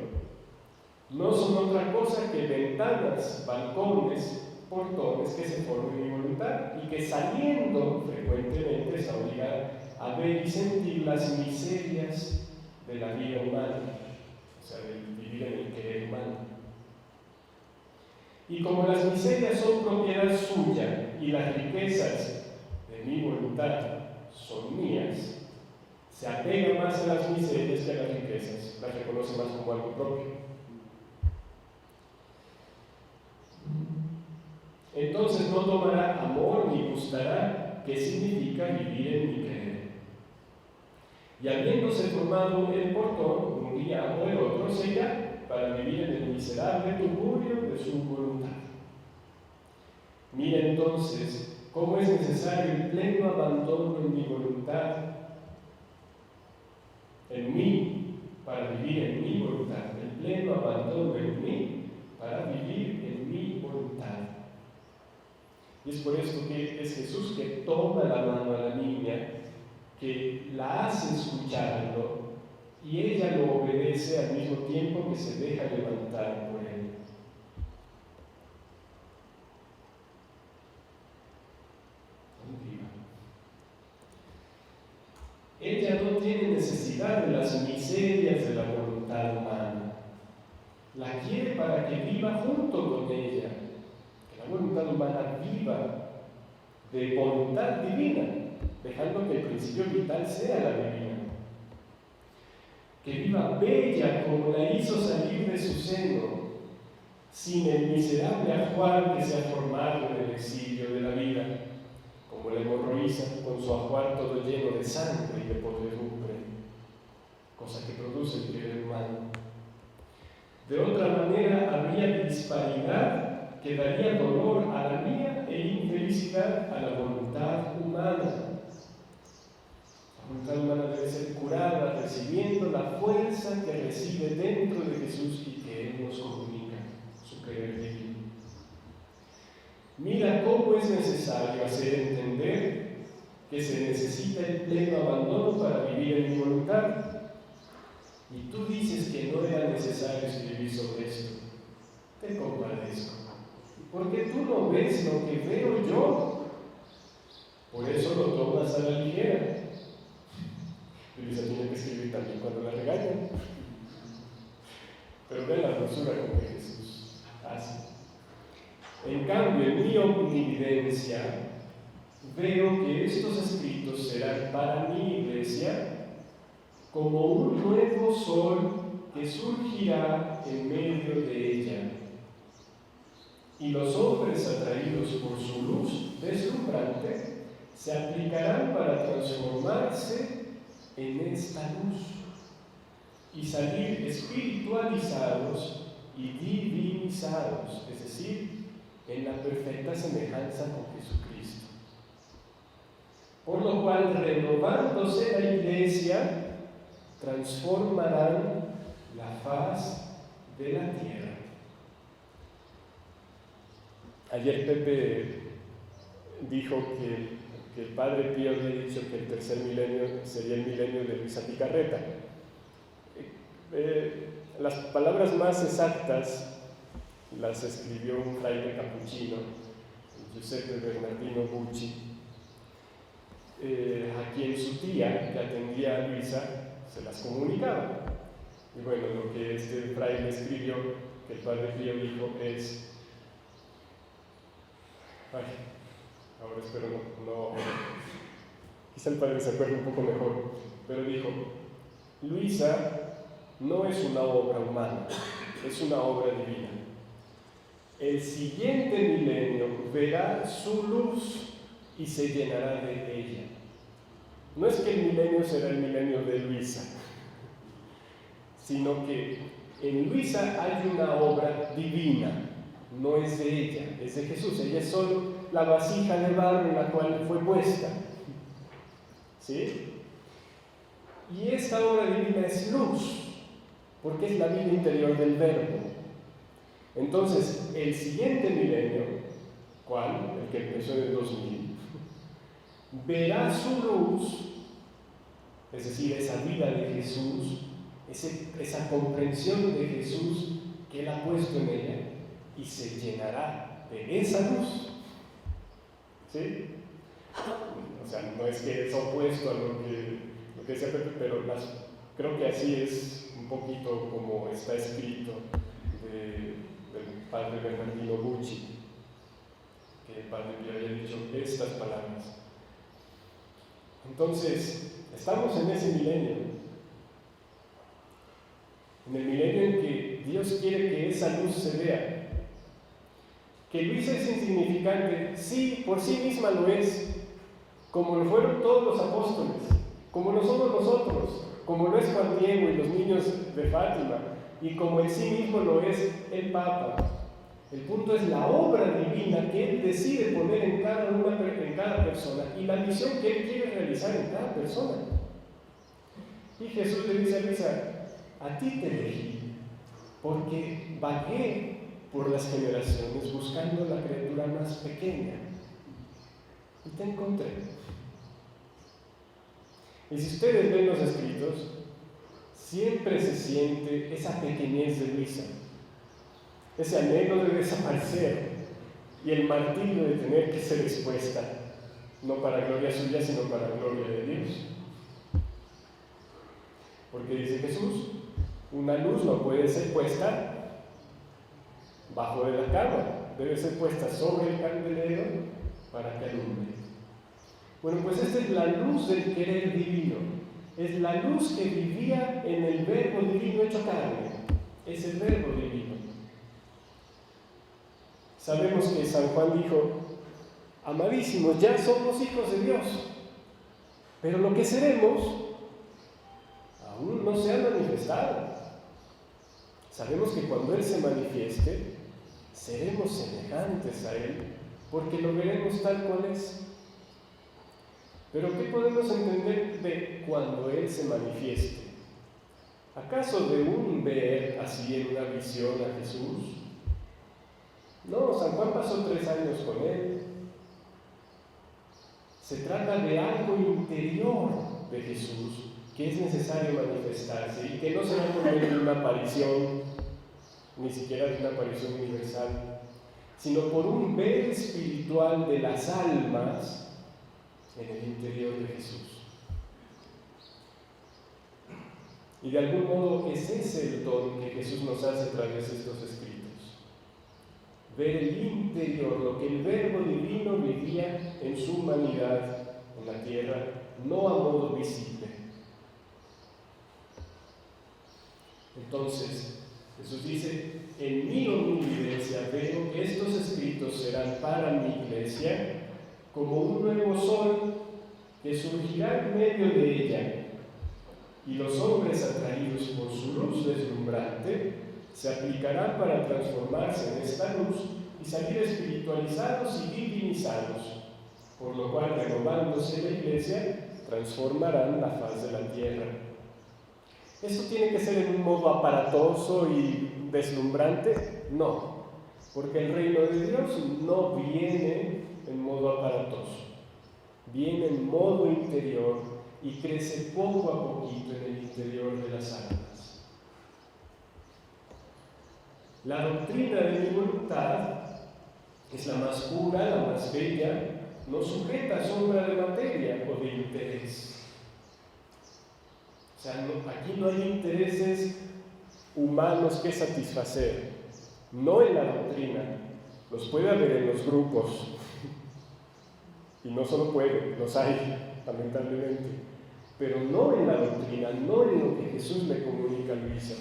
S2: no son otra cosa que ventanas, balcones, portones que se forman en mi voluntad y que saliendo frecuentemente se obligan a ver y sentir las miserias de la vida humana, o sea, de vivir en el querer humano. Y como las miserias son propiedad suya y las riquezas de mi voluntad son mías, se apega más a las miserias que a las riquezas, las reconoce más como algo propio. Entonces no tomará amor ni gustará qué significa vivir en mi querer. Y habiéndose formado el portón, un día o el otro, sella para vivir en el miserable tugurio de su voluntad. Mira entonces cómo es necesario el pleno abandono en mi voluntad, en mí, para vivir en mi voluntad, el pleno abandono en mí, para vivir en mi voluntad. Y es por esto que es Jesús que toma la mano a la niña, que la hace escucharlo, y ella lo obedece al mismo tiempo que se deja levantar por él. Ella no tiene necesidad de las miserias de la voluntad humana. La quiere para que viva junto con ella. Que la voluntad humana viva de voluntad divina, dejando que el principio vital sea la divina. Que viva bella como la hizo salir de su seno, sin el miserable ajuar que se ha formado en el exilio de la vida, como la hemorroísa con su ajuar todo lleno de sangre y de podredumbre, cosa que produce el querer humano. De otra manera habría disparidad que daría dolor a la mía e infelicidad a la voluntad humana. La voluntad humana debe ser curada recibiendo la fuerza que reside dentro de Jesús y que Él nos comunica, su querer divino. Mira cómo es necesario hacer entender que se necesita el pleno abandono para vivir en mi voluntad. Y tú dices que no era necesario escribir sobre esto. Te compadezco. Porque tú no ves lo que veo yo. Por eso lo tomas a la ligera. Luisa tiene que escribir también cuando la regañan. Pero ve la dulzura con que Jesús hace. En cambio, en mi omnividencia, veo que estos escritos serán para mi iglesia como un nuevo sol que surgirá en medio de ella. Y los hombres atraídos por su luz deslumbrante se aplicarán para transformarse en esta luz y salir espiritualizados y divinizados, es decir, en la perfecta semejanza con Jesucristo. Por lo cual, renovándose la iglesia, transformarán la faz de la tierra. Ayer Pepe dijo que el Padre Pío había dicho que el tercer milenio sería el milenio de Luisa Picarreta. Las palabras más exactas las escribió un fraile capuchino, Giuseppe Bernardino Bucci, a quien su tía, que atendía a Luisa, se las comunicaba. Y bueno, lo que este fraile escribió, que el Padre Pío dijo es... ahora espero no quizá el Padre se acuerde un poco mejor, pero dijo: Luisa no es una obra humana, es una obra divina. El siguiente milenio verá su luz y se llenará de ella. No es que el milenio será el milenio de Luisa, sino que en Luisa hay una obra divina, no es de ella, es de Jesús. Ella es solo la vasija de barro en la cual fue puesta. ¿Sí? Y esta obra divina es luz, porque es la vida interior del Verbo. Entonces, el siguiente milenio, ¿cuál? El que empezó en el 2000, verá su luz, es decir, esa vida de Jesús, esa comprensión de Jesús que Él ha puesto en ella, y se llenará de esa luz. ¿Sí? O sea, no es que es opuesto a lo que decía Pepe, pero creo que así es un poquito como está escrito de del padre Bernardino Gucci, que el padre Pío había dicho estas palabras. Entonces, estamos en ese milenio, en el milenio en que Dios quiere que esa luz se vea, que Luisa es insignificante, sí, por sí misma lo es, como lo fueron todos los apóstoles, como lo somos nosotros, como lo es Juan Diego y los niños de Fátima, y como en sí mismo lo es el Papa. El punto es la obra divina que Él decide poner en cada persona y la misión que Él quiere realizar en cada persona. Y Jesús le dice a Luisa: a ti te elegí, porque vagué por las generaciones buscando la criatura más pequeña y te encontré. Y si ustedes ven los escritos, siempre se siente esa pequeñez de Luisa, ese anhelo de desaparecer y el martirio de tener que ser expuesta, no para gloria suya, sino para gloria de Dios. Porque dice Jesús, una luz no puede ser puesta bajo de la cama, debe ser puesta sobre el candelero para que alumbre. Bueno, pues esta es la luz del querer divino, es la luz que vivía en el Verbo divino hecho carne, es el Verbo divino. Sabemos que San Juan dijo: amadísimos, ya somos hijos de Dios, pero lo que seremos aún no se ha manifestado. Sabemos que cuando Él se manifieste, seremos semejantes a Él, porque lo veremos tal cual es. Pero ¿qué podemos entender de cuando Él se manifieste? ¿Acaso de un ver así en una visión a Jesús? No, San Juan pasó 3 años con Él. Se trata de algo interior de Jesús que es necesario manifestarse y que no se va a poner en una aparición, ni siquiera de una aparición universal, sino por un ver espiritual de las almas en el interior de Jesús. Y de algún modo es ese el don que Jesús nos hace a través de estos escritos. Ver el interior, lo que el Verbo divino vivía en su humanidad en la tierra, no a modo visible. Entonces, Jesús dice: en mi omnividencia veo que estos escritos serán para mi iglesia como un nuevo sol que surgirá en medio de ella, y los hombres atraídos por su luz deslumbrante se aplicarán para transformarse en esta luz y salir espiritualizados y divinizados, por lo cual, renovándose la iglesia, transformarán la faz de la tierra. ¿Esto tiene que ser en un modo aparatoso y deslumbrante? No, porque el reino de Dios no viene en modo aparatoso, viene en modo interior y crece poco a poquito en el interior de las almas. La doctrina de mi voluntad es la más pura, la más bella, no sujeta a sombra de materia o de interés. O sea, aquí no hay intereses humanos que satisfacer, no en la doctrina, los puede haber en los grupos, y no solo puede, los hay, lamentablemente, pero no en la doctrina, no en lo que Jesús le comunica a Luisa.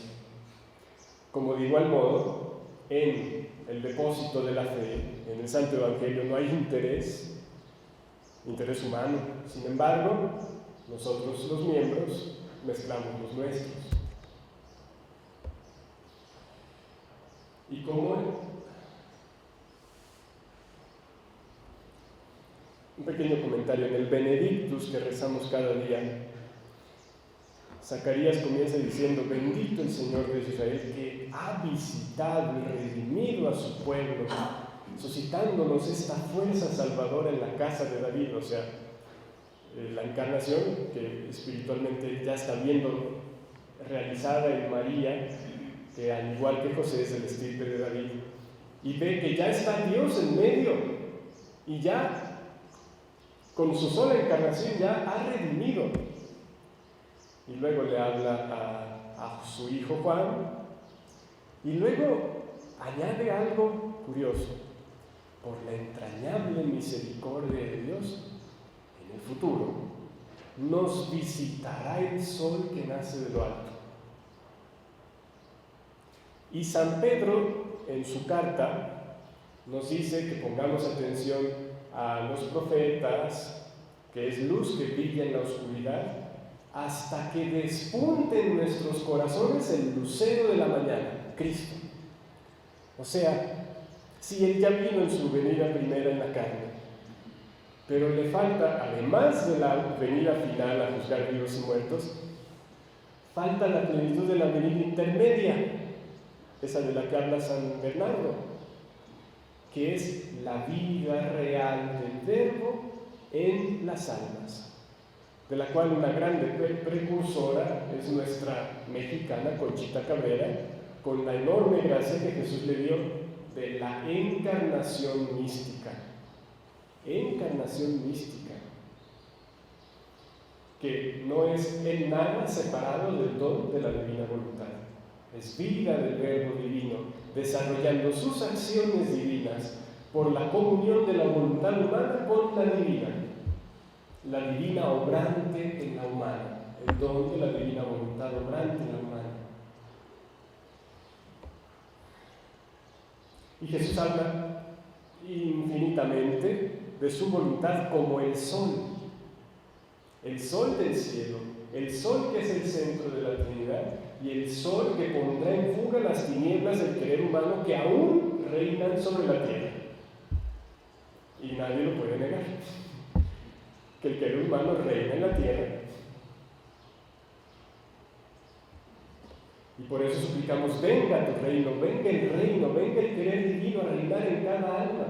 S2: Como de igual modo, en el depósito de la fe, en el Santo Evangelio, no hay interés humano. Sin embargo, nosotros los miembros mezclamos los nuestros. Y como un pequeño comentario, en el Benedictus que rezamos cada día, Zacarías comienza diciendo: bendito el Señor de Israel, que ha visitado y redimido a su pueblo, suscitándonos esta fuerza salvadora en la casa de David. O sea, la encarnación que espiritualmente ya está viendo realizada en María, que al igual que José es el estirpe de David, y ve que ya está Dios en medio, y ya con su sola encarnación ya ha redimido. Y luego le habla a su hijo Juan, y luego añade algo curioso: por la entrañable misericordia de Dios, en el futuro nos visitará el sol que nace de lo alto. Y San Pedro, en su carta, nos dice que pongamos atención a los profetas, que es luz que brilla en la oscuridad, hasta que despunte en nuestros corazones el lucero de la mañana, Cristo. O sea, si Él ya vino en su venida primera en la carne, pero le falta, además de la venida final a juzgar vivos y muertos, falta la plenitud de la venida intermedia, esa de la que habla San Bernardo, que es la vida real del Verbo en las almas, de la cual una grande precursora es nuestra mexicana Conchita Cabrera, con la enorme gracia que Jesús le dio de la encarnación mística. Encarnación mística, que no es en nada separado del don de la divina voluntad. Es vida del Verbo divino, desarrollando sus acciones divinas por la comunión de la voluntad humana con la divina obrante en la humana, el don de la divina voluntad obrante en la humana. Y Jesús habla infinitamente de su voluntad como el sol del cielo, el sol que es el centro de la Trinidad, y el sol que pondrá en fuga las tinieblas del querer humano que aún reinan sobre la tierra. Y nadie lo puede negar, que el querer humano reina en la tierra. Y por eso suplicamos: venga tu reino, venga el reino, venga el querer divino a reinar en cada alma.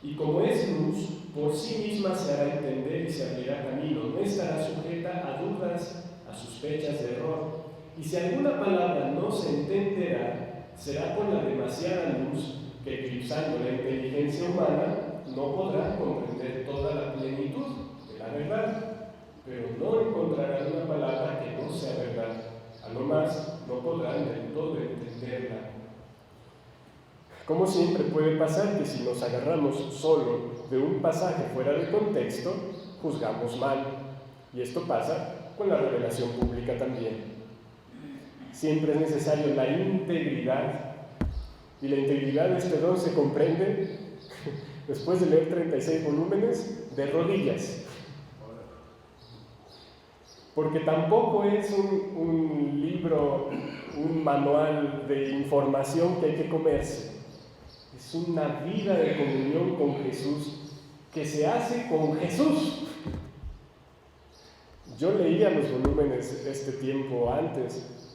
S2: Y como es luz, por sí misma se hará entender y se abrirá camino, no estará sujeta a dudas, a sospechas de error. Y si alguna palabra no se entenderá, será por la demasiada luz que, eclipsando la inteligencia humana, no podrá comprender toda la plenitud de la verdad, pero no encontrarán una palabra que no sea verdad. A lo más, no podrán del todo entenderla. Como siempre puede pasar que si nos agarramos solo de un pasaje fuera de contexto, juzgamos mal. Y esto pasa con la revelación pública también. Siempre es necesario la integridad. Y la integridad de este don se comprende, después de leer 36 volúmenes, de rodillas. Porque tampoco es un libro, un manual de información que hay que comerse. Es una vida de comunión con Jesús que se hace con Jesús. Yo leía los volúmenes este tiempo antes.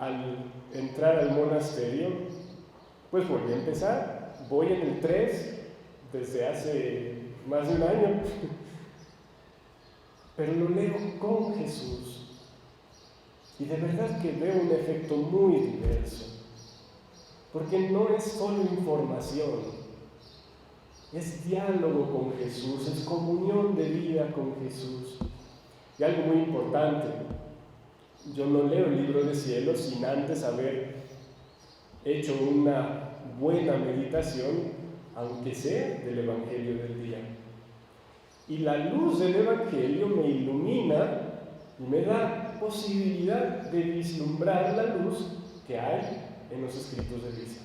S2: Al entrar al monasterio, pues volví a empezar. Voy en el 3 desde hace más de un año. Pero lo leo con Jesús. Y de verdad que veo un efecto muy diverso. Porque no es solo información, es diálogo con Jesús, es comunión de vida con Jesús. Y algo muy importante, yo no leo el libro del cielo sin antes haber hecho una buena meditación, aunque sea del Evangelio del día. Y la luz del Evangelio me ilumina y me da posibilidad de vislumbrar la luz que hay en los escritos de Luisa.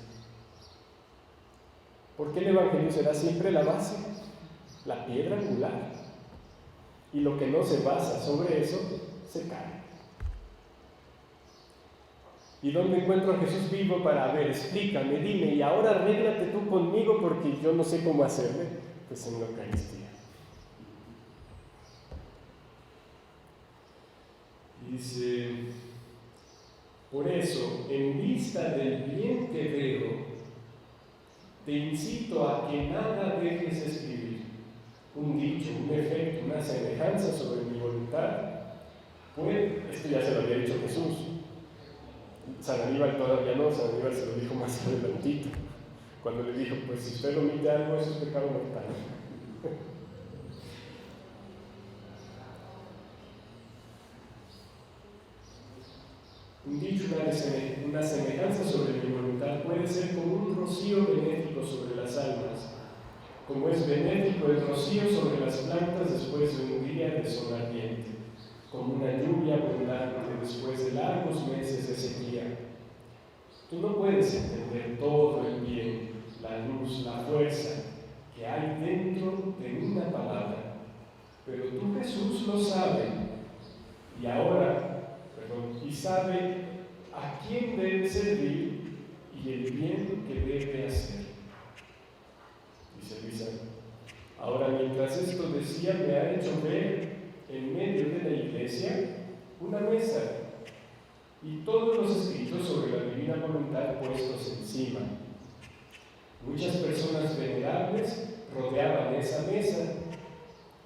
S2: Porque el Evangelio será siempre la base, la piedra angular. Y lo que no se basa sobre eso, se cae. ¿Y dónde encuentro a Jesús vivo para ver? Explícame, dime, y ahora arréglate tú conmigo porque yo no sé cómo hacerle. Pues en la Eucaristía. Dice: por eso, en vista del bien que veo, te incito a que nada dejes escribir, un dicho, un efecto, una semejanza sobre mi voluntad. Pues, esto ya se lo había dicho Jesús. San Aníbal todavía no, San Aníbal se lo dijo más adelantito, cuando le dijo: pues si usted omite algo, eso es pecado mortal. Un dicho, una semejanza sobre mi voluntad puede ser como un rocío benéfico sobre las almas, como es benéfico el rocío sobre las plantas después de un día de sol ardiente, como una lluvia abundante después de largos meses de sequía. Tú no puedes entender todo el bien, la luz, la fuerza que hay dentro de una palabra, pero tú, Jesús, lo sabes, y sabe a quién debe servir y el bien que debe hacer. Dice Luisa: ahora, mientras esto decía, me ha hecho ver en medio de la iglesia una mesa y todos los escritos sobre la divina voluntad puestos encima. Muchas personas venerables rodeaban esa mesa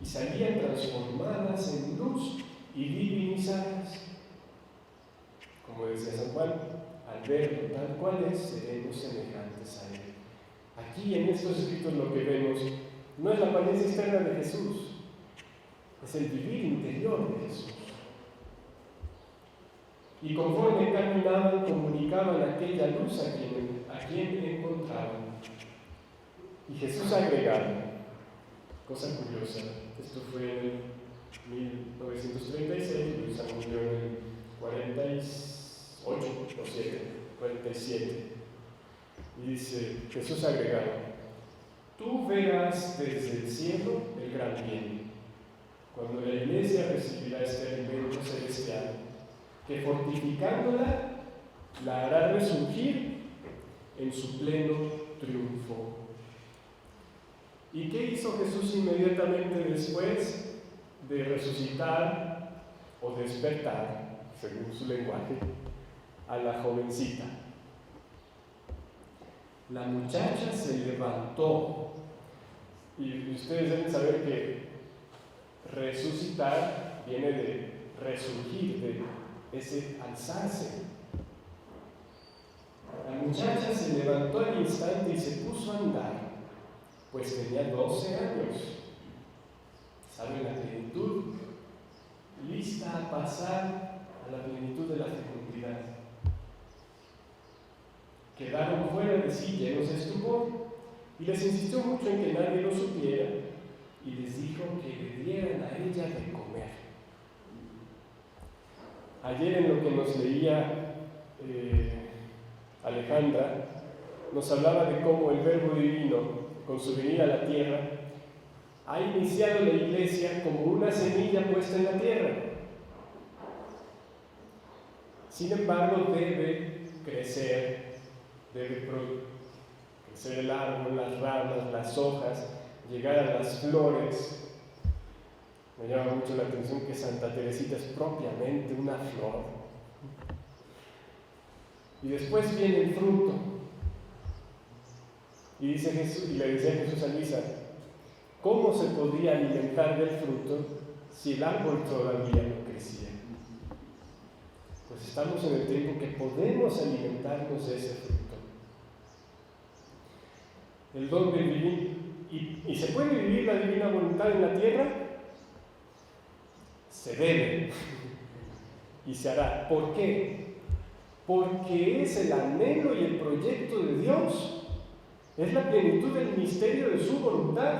S2: y salían transformadas en luz y divinizadas. Como decía San Juan, al verlo tal cual es, seremos semejantes a él. Aquí en estos escritos lo que vemos no es la apariencia externa de Jesús, es el vivir interior de Jesús. Y conforme caminaban, comunicaban aquella luz a quien encontraban. Y Jesús agregaba, cosa curiosa, esto fue en 1936, Luisa murió en el 47. Y dice, Jesús agregaba: tú verás desde el cielo el gran bien, cuando la iglesia recibirá este alimento celestial, que fortificándola, la hará resurgir en su pleno triunfo. ¿Y qué hizo Jesús inmediatamente después de resucitar o despertar, según su lenguaje, a la jovencita? La muchacha se levantó, y ustedes deben saber que resucitar viene de resurgir, de ese alzarse. La muchacha se levantó al instante y se puso a andar, pues tenía 12 años. ¿Saben la plenitud? Lista a pasar a la plenitud de la fecundidad. Quedaron fuera de sí llenos de estupor, y les insistió mucho en que nadie lo supiera, y les dijo que le dieran a ella de comer. Ayer, en lo que nos leía Alejandra, nos hablaba de cómo el Verbo Divino, con su venida a la tierra, ha iniciado la iglesia como una semilla puesta en la tierra. Sin embargo, debe crecer el árbol, las ramas, las hojas, llegar a las flores. Me llama mucho la atención que Santa Teresita es propiamente una flor. Y después viene el fruto. Y dice Jesús, y le decía Jesús a Luisa: ¿cómo se podría alimentar del fruto si el árbol todavía no crecía? Pues estamos en el tiempo que podemos alimentarnos de ese fruto. El don del vivir. ¿Y se puede vivir la divina voluntad en la tierra? Se debe. Y se hará. ¿Por qué? Porque es el anhelo y el proyecto de Dios. Es la plenitud del misterio de su voluntad,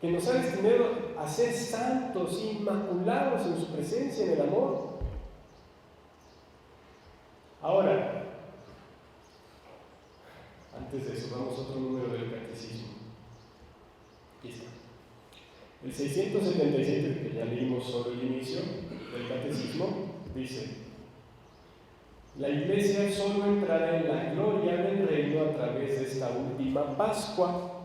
S2: que nos ha destinado a ser santos, inmaculados en su presencia, en el amor. Ahora, antes de eso, vamos a otro número del catecismo. Aquí está. El 677, que ya leímos solo el inicio del catecismo, dice: la iglesia solo entrará en la gloria del reino a través de esta última Pascua,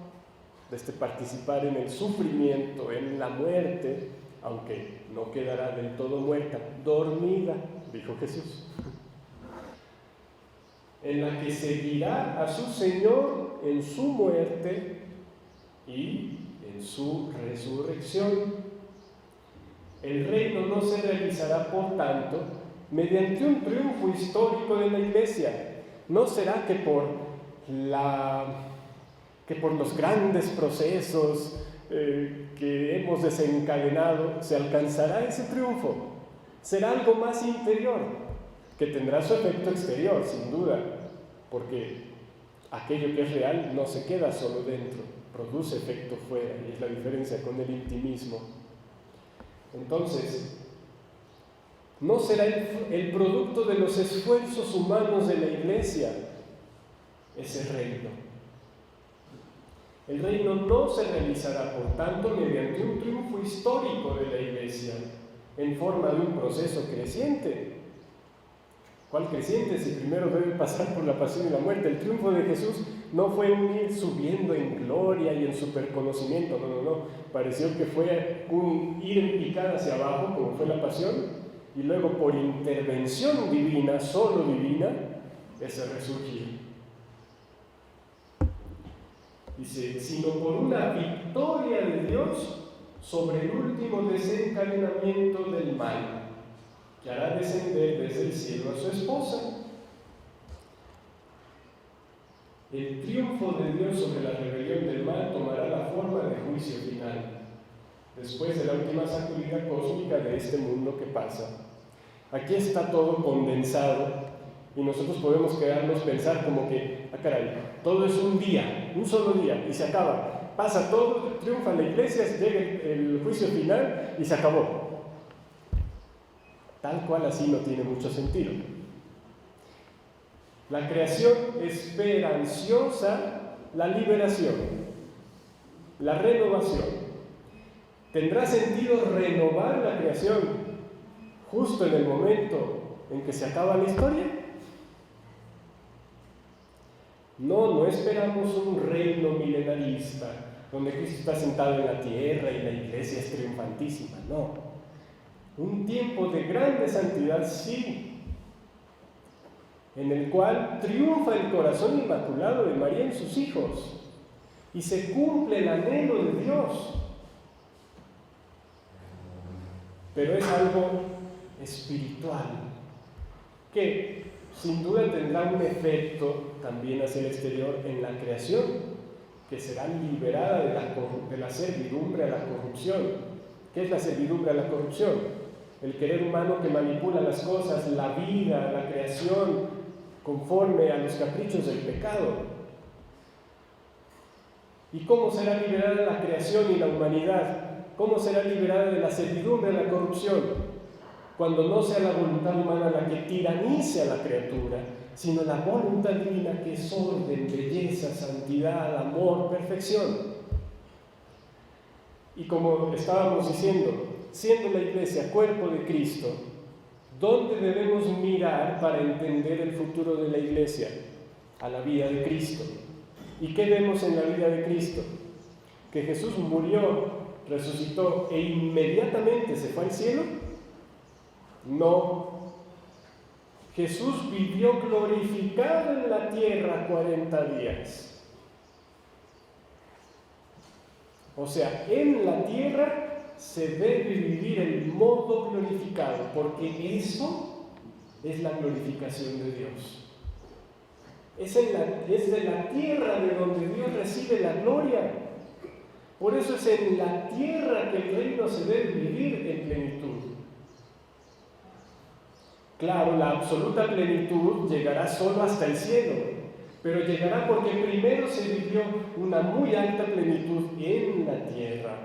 S2: de este participar en el sufrimiento, en la muerte, aunque no quedará del todo muerta, dormida, dijo Jesús, en la que seguirá a su Señor en su muerte y en su resurrección. El reino no se realizará, por tanto, mediante un triunfo histórico de la iglesia. No será que por los grandes procesos que hemos desencadenado se alcanzará ese triunfo. será algo más interior, que tendrá su efecto exterior, sin duda, porque aquello que es real no se queda solo dentro, produce efecto fuera, y es la diferencia con el intimismo. Entonces, no será el producto de los esfuerzos humanos de la Iglesia ese reino. El reino no se realizará, por tanto, mediante un triunfo histórico de la Iglesia, en forma de un proceso creciente. ¿Cuál creciente? Si primero debe pasar por la pasión y la muerte. El triunfo de Jesús no fue un ir subiendo en gloria y en superconocimiento, no. Pareció que fue un ir en picada hacia abajo, como fue la pasión, y luego por intervención divina, solo divina, ese resurgir. Dice, sino por una victoria de Dios sobre el último desencadenamiento del mal, que hará descender desde el cielo a su esposa. El triunfo de Dios sobre la rebelión del mal tomará la forma de juicio final, después de la última sacudida cósmica de este mundo que pasa. Aquí está todo condensado y nosotros podemos quedarnos pensar como que, caray, todo es un día, un solo día y se acaba. Pasa todo, triunfa la iglesia, llega el juicio final y se acabó. Tal cual así no tiene mucho sentido. La creación espera ansiosa la liberación, la renovación. ¿Tendrá sentido renovar la creación justo en el momento en que se acaba la historia? No esperamos un reino milenarista donde Cristo está sentado en la tierra y la iglesia es triunfantísima, no. Un tiempo de grande santidad, sí, en el cual triunfa el corazón inmaculado de María en sus hijos y se cumple el anhelo de Dios. Pero es algo espiritual que sin duda tendrá un efecto también hacia el exterior en la creación, que será liberada de la servidumbre a la corrupción. ¿Qué es la servidumbre a la corrupción? El querer humano que manipula las cosas, la vida, la creación, conforme a los caprichos del pecado. ¿Y cómo será liberada la creación y la humanidad? ¿Cómo será liberada de la servidumbre a la corrupción? Cuando no sea la voluntad humana la que tiranice a la criatura, sino la voluntad divina que es orden, belleza, santidad, amor, perfección. Y como estábamos diciendo, siendo la iglesia cuerpo de Cristo, ¿dónde debemos mirar para entender el futuro de la iglesia? A la vida de Cristo. ¿Y qué vemos en la vida de Cristo? Que Jesús murió, resucitó e inmediatamente se fue al cielo. No. Jesús vivió glorificado en la tierra 40 días. O sea, en la tierra se debe vivir el modo glorificado, porque eso es la glorificación de Dios. Es de la tierra de donde Dios recibe la gloria. Por eso es en la tierra que el reino se debe vivir en plenitud. Claro, la absoluta plenitud llegará solo hasta el cielo, pero llegará porque primero se vivió una muy alta plenitud en la tierra.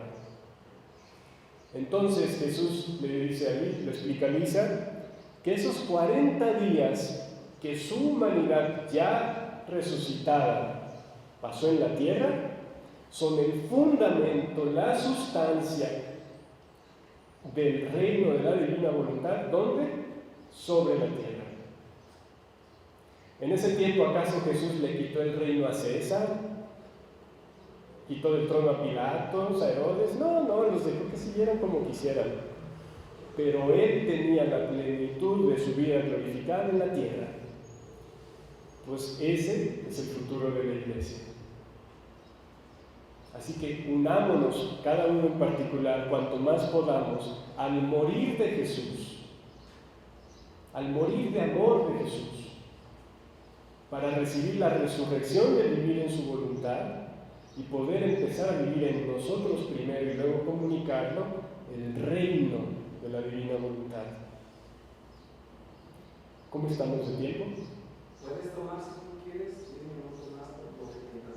S2: Entonces Jesús le dice a Lisa, lo explica a Lisa, que esos 40 días que su humanidad ya resucitada pasó en la tierra, son el fundamento, la sustancia del reino de la divina voluntad, ¿dónde? Sobre la tierra. En ese tiempo, ¿acaso Jesús le quitó el reino a César? ¿Quitó el trono a Pilatos, a Herodes? No, los dejó que siguieran como quisieran. Pero él tenía la plenitud de su vida glorificada en la tierra. Pues ese es el futuro de la iglesia. Así que unámonos, cada uno en particular, cuanto más podamos, al morir de Jesús, al morir de amor de Jesús, para recibir la resurrección de vivir en su voluntad y poder empezar a vivir en nosotros primero y luego comunicarlo, el reino de la divina voluntad. ¿Cómo estamos de tiempo?
S1: Puedes tomar si tú quieres 10 minutos más por lo que tengas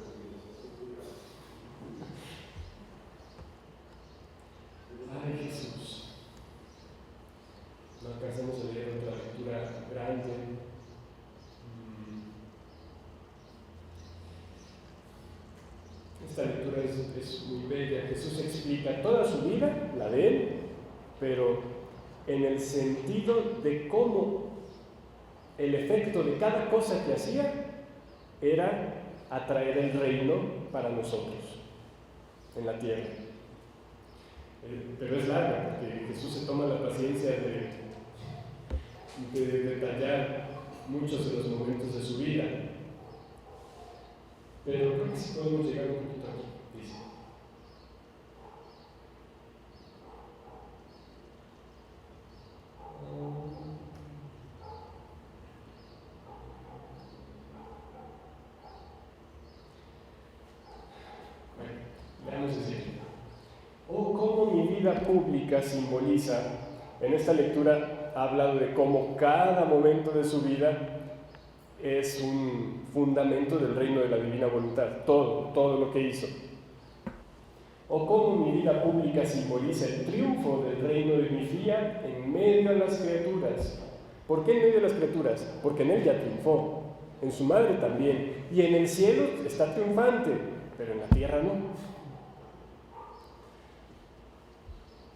S2: Ay, Jesús. No alcanzamos a leer otra lectura grande. Esta lectura es muy bella. Jesús explica toda su vida, la de él, pero en el sentido de cómo el efecto de cada cosa que hacía era atraer el reino para nosotros en la tierra. Pero es larga, porque Jesús se toma la paciencia de detallar muchos de los momentos de su vida. Pero creo que sí podemos llegar un poquito aquí, dice. Veamos así. Oh, cómo mi vida pública simboliza. En esta lectura ha hablado de cómo cada momento de su vida es un fundamento del reino de la divina voluntad, todo lo que hizo. O cómo mi vida pública simboliza el triunfo del reino de mi fiat en medio de las criaturas. ¿Por qué en medio de las criaturas? Porque en él ya triunfó, en su madre también, y en el cielo está triunfante, pero en la tierra no.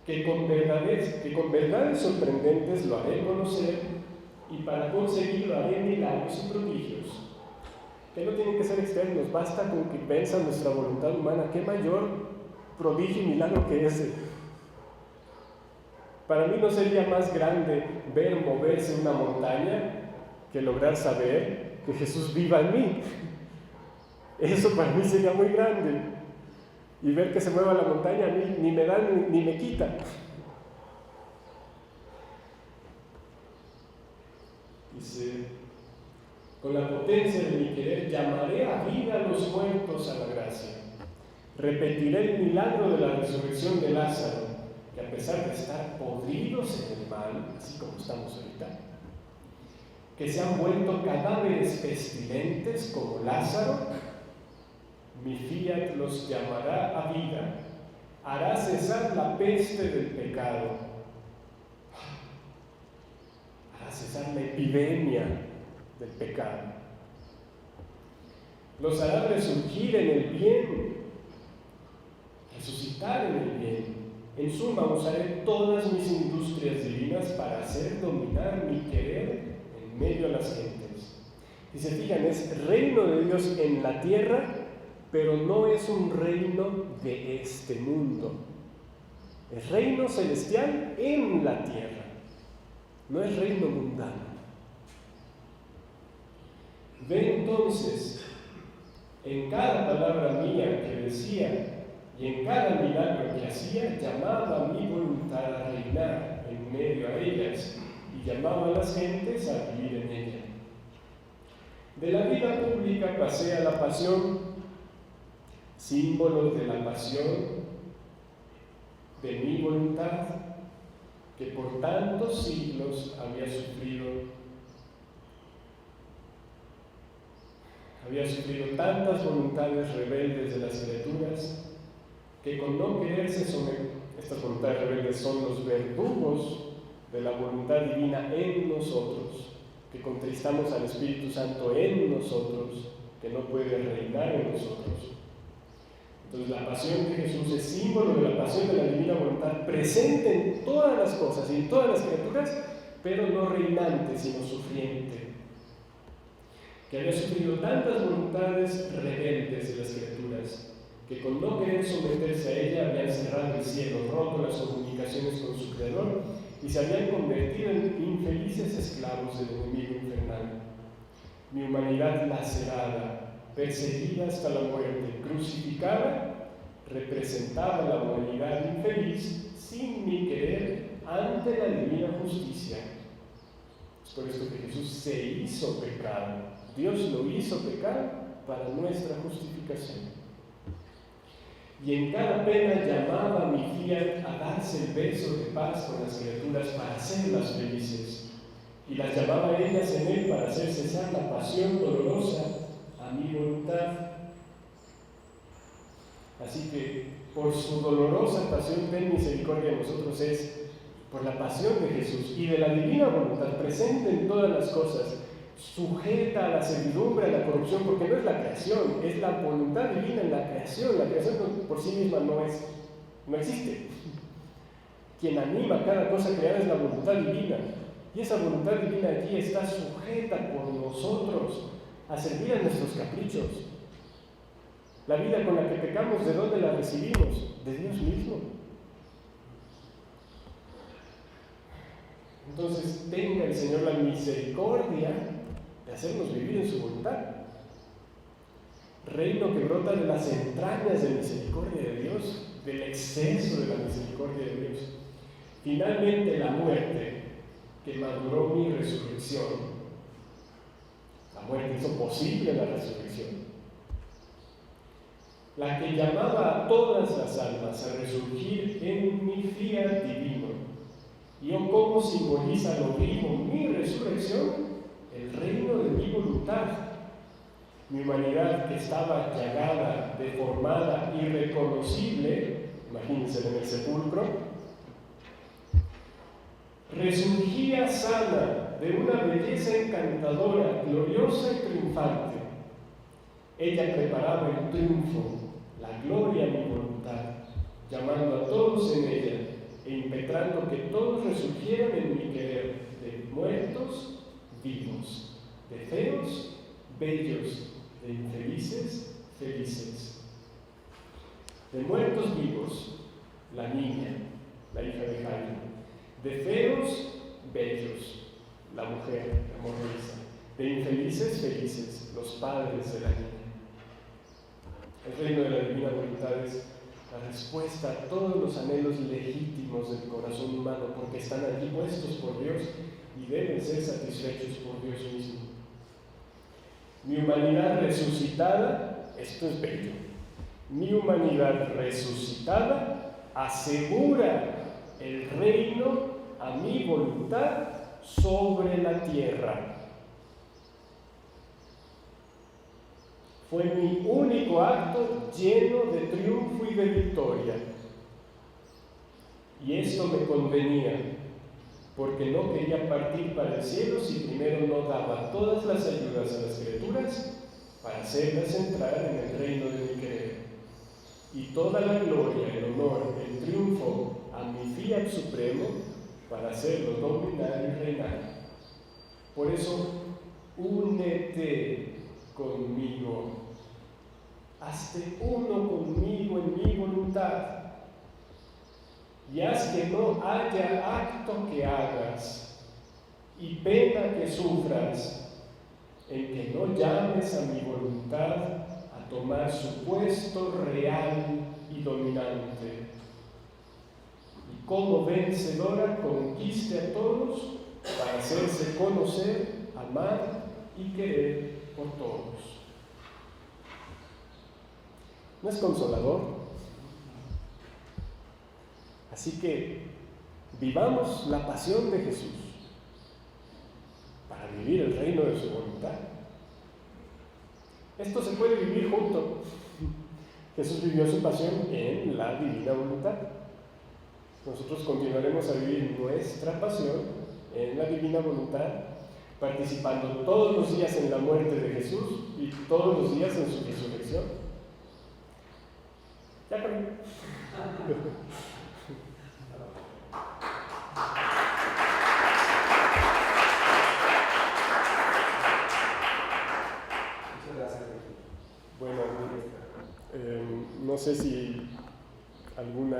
S2: Que con verdades sorprendentes lo haré conocer, y para conseguirlo haré milagros y prodigios, que no tienen que ser externos, basta con que venza nuestra voluntad humana. ¿Qué mayor prodigio y milagro que ese? Para mí no sería más grande ver moverse una montaña que lograr saber que Jesús viva en mí. Eso para mí sería muy grande. Y ver que se mueva la montaña a mí ni me da ni me quita. Dice, con la potencia de mi querer llamaré a vida a los muertos a la gracia. Repetiré el milagro de la resurrección de Lázaro, que a pesar de estar podridos en el mal, así como estamos ahorita, que se han vuelto cadáveres pestilentes como Lázaro, mi fiat los llamará a vida, hará cesar la peste del pecado, hará cesar la epidemia del pecado, los hará resurgir en el bien, resucitar en el bien. En suma, usaré todas mis industrias divinas para hacer dominar mi querer en medio de las gentes. Si se fijan, es reino de Dios en la tierra, pero no es un reino de este mundo. Es reino celestial en la tierra, no es reino mundano. Ve entonces, en cada palabra mía que decía y en cada milagro que hacía, llamaba a mi voluntad a reinar en medio a ellas y llamaba a las gentes a vivir en ella. De la vida pública pasé a la pasión, símbolos de la pasión de mi voluntad, que por tantos siglos había sufrido tantas voluntades rebeldes de las criaturas, que con no quererse someter, estas voluntades rebeldes son los verdugos de la voluntad divina en nosotros, que contristamos al Espíritu Santo en nosotros, que no puede reinar en nosotros. Entonces la pasión de Jesús es símbolo de la pasión de la divina voluntad, presente en todas las cosas y en todas las criaturas, pero no reinante, sino sufriente, que había sufrido tantas voluntades rebeldes de las criaturas, que con no querer someterse a ella habían cerrado el cielo, roto las comunicaciones con su Creador y se habían convertido en infelices esclavos del enemigo infernal. Mi humanidad lacerada, perseguida hasta la muerte, crucificada, representaba la humanidad infeliz sin mi querer ante la divina justicia. Es por esto que Jesús se hizo pecado. Dios lo hizo pecar para nuestra justificación. Y en cada pena llamaba a mi fiat a darse el beso de paz con las criaturas para hacerlas felices. y las llamaba ellas en él para hacer cesar la pasión dolorosa a mi voluntad. Así que por su dolorosa pasión ten misericordia de nosotros es por la pasión de Jesús y de la divina voluntad presente en todas las cosas, sujeta a la servidumbre, a la corrupción, porque no es la creación, es la voluntad divina en la creación. La creación por sí misma no existe. Quien anima cada cosa creada es la voluntad divina, y esa voluntad divina allí está sujeta por nosotros a servir a nuestros caprichos. La vida con la que pecamos, ¿de dónde la recibimos? De Dios mismo. Entonces, tenga el Señor la misericordia de hacernos vivir en su voluntad. Reino que brota de las entrañas de misericordia de Dios, del exceso de la misericordia de Dios. Finalmente, la muerte que maduró mi resurrección. La muerte hizo posible la resurrección. La que llamaba a todas las almas a resurgir en mi fiat divino. ¿Y cómo simboliza lo vivo mi resurrección? El reino de mi voluntad. Mi humanidad, que estaba llagada, deformada, irreconocible, imagínense en el sepulcro, resurgía sana, de una belleza encantadora, gloriosa y triunfante. Ella preparaba el triunfo, la gloria a mi voluntad, llamando a todos en ella e impetrando que todos resurgieran en mi querer, de muertos vivos, de feos bellos, de infelices felices. De muertos vivos, la niña, la hija de Jairo. De feos bellos, la mujer, la morriza. De infelices felices, los padres de la niña. El reino de la divina voluntad es la respuesta a todos los anhelos legítimos del corazón humano, porque están allí puestos por Dios y deben ser satisfechos por Dios mismo. Mi humanidad resucitada, esto es bello, mi humanidad resucitada asegura el reino a mi voluntad sobre la tierra. Fue mi único acto lleno de triunfo y de victoria. Y esto me convenía, porque no quería partir para el cielo si primero no daba todas las ayudas a las criaturas para hacerlas entrar en el reino de mi querer. Y toda la gloria, el honor, el triunfo a mi fiat supremo para hacerlo dominar y reinar. Por eso, únete conmigo. Hazte uno conmigo en mi voluntad. Y haz que no haya acto que hagas y pena que sufras en que no llames a mi voluntad a tomar su puesto real y dominante. Y como vencedora conquiste a todos para hacerse conocer, amar y querer por todos. ¿No es consolador? Así que vivamos la pasión de Jesús para vivir el reino de su voluntad. Esto se puede vivir junto. Jesús vivió su pasión en la divina voluntad. Nosotros continuaremos a vivir nuestra pasión en la divina voluntad, participando todos los días en la muerte de Jesús y todos los días en su resurrección. Ya acabé. Bueno, no sé si alguna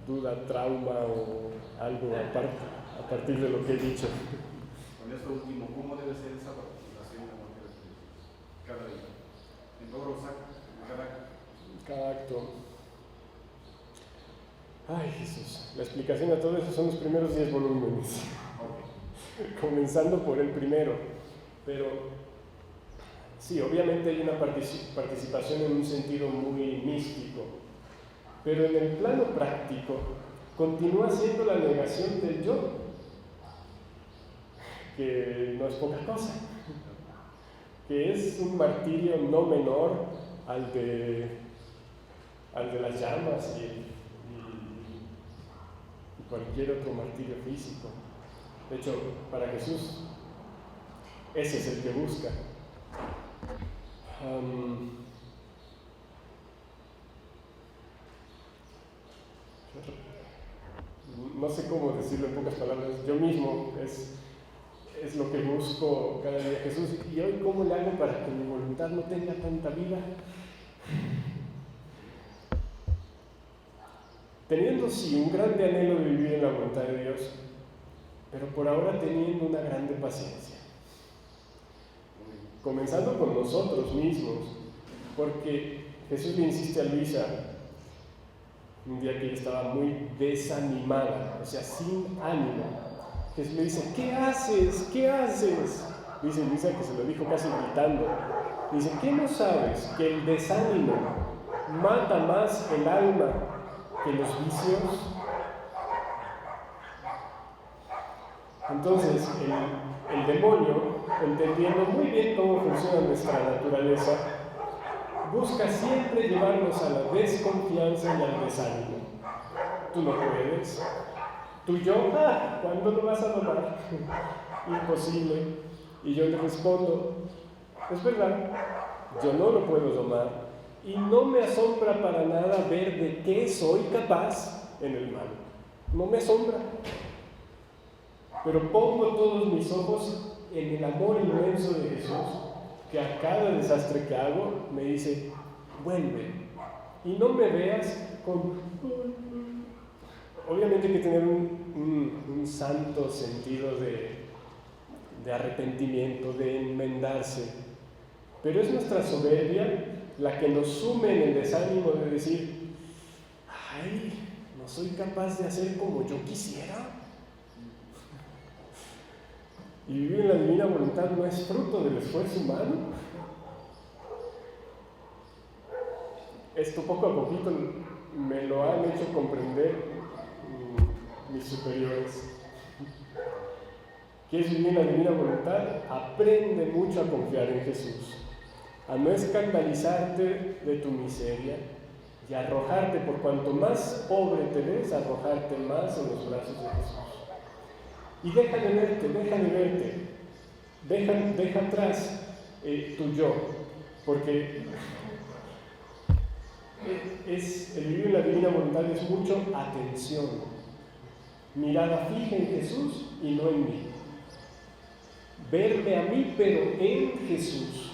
S2: duda, trauma o algo a partir de lo que he dicho.
S4: Con esto último, ¿cómo debe ser esa participación en la muerte de Jesús? Cada día. En todos los actos,
S2: Cada acto. Ay, Jesús. La explicación a todo eso son los primeros 10 volúmenes. Okay. Comenzando por el primero. Pero sí, obviamente hay una participación en un sentido muy místico. Pero en el plano práctico, continúa siendo la negación del yo. que no es poca cosa, que es un martirio no menor al de las llamas y cualquier otro martirio físico. De hecho, para Jesús, ese es el que busca. No sé cómo decirlo en pocas palabras. Yo mismo es lo que busco cada día. Jesús, ¿y hoy cómo le hago para que mi voluntad no tenga tanta vida? Teniendo sí un grande anhelo de vivir en la voluntad de Dios, pero por ahora teniendo una grande paciencia. Comenzando con nosotros mismos, porque Jesús le insiste a Luisa, un día que ella estaba muy desanimada, o sea, sin ánimo. Jesús le dice, ¿qué haces? ¿Qué haces? Dice Luisa, que se lo dijo casi gritando. Dice, ¿qué no sabes? Que el desánimo mata más el alma que los vicios. Entonces, el demonio, entendiendo muy bien cómo funciona nuestra naturaleza, busca siempre llevarnos a la desconfianza y al desánimo. Tú no puedes. Tú y yo, ¿cuándo lo vas a tomar? Imposible. Y yo le respondo, es verdad, yo no lo puedo tomar. Y no me asombra para nada ver de qué soy capaz en el mal. No me asombra. Pero pongo todos mis ojos en el amor inmenso de Jesús, que a cada desastre que hago me dice, vuelve. Y no me veas con... Obviamente hay que tener un santo sentido de arrepentimiento, de enmendarse. Pero es nuestra soberbia la que nos sume en el desánimo de decir, ay, no soy capaz de hacer como yo quisiera. Y vivir en la divina voluntad no es fruto del esfuerzo humano. Esto poco a poquito me lo han hecho comprender mis superiores. ¿Quieres vivir en la divina voluntad? Aprende mucho a confiar en Jesús, a no escandalizarte de tu miseria y a arrojarte, por cuanto más pobre te ves, arrojarte más en los brazos de Jesús. Y deja de verte, deja atrás tu yo, porque el vivir en la divina voluntad es mucho atención, mirada fija en Jesús y no en mí, verme a mí pero en Jesús,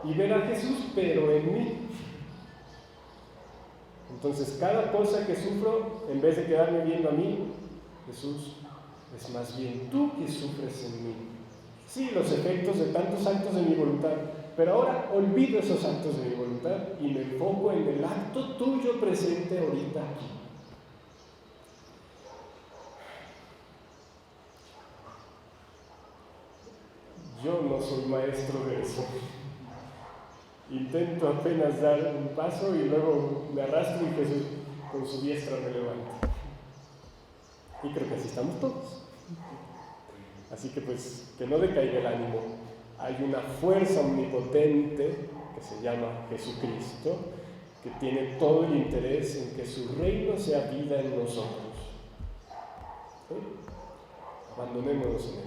S2: y ver a Jesús pero en mí. Entonces cada cosa que sufro, en vez de quedarme viendo a mí, Jesús, es más bien tú que sufres en mí. Sí, los efectos de tantos actos de mi voluntad, pero ahora olvido esos actos de mi voluntad y me enfoco en el acto tuyo presente ahorita aquí. Yo no soy maestro de eso. Intento apenas dar un paso y luego me arrastro y Jesús con su diestra me levanta. Y creo que así estamos todos. Así que pues, que no decaiga el ánimo. Hay una fuerza omnipotente que se llama Jesucristo, que tiene todo el interés en que su reino sea vida en nosotros. ¿Sí? Abandonémonos en él.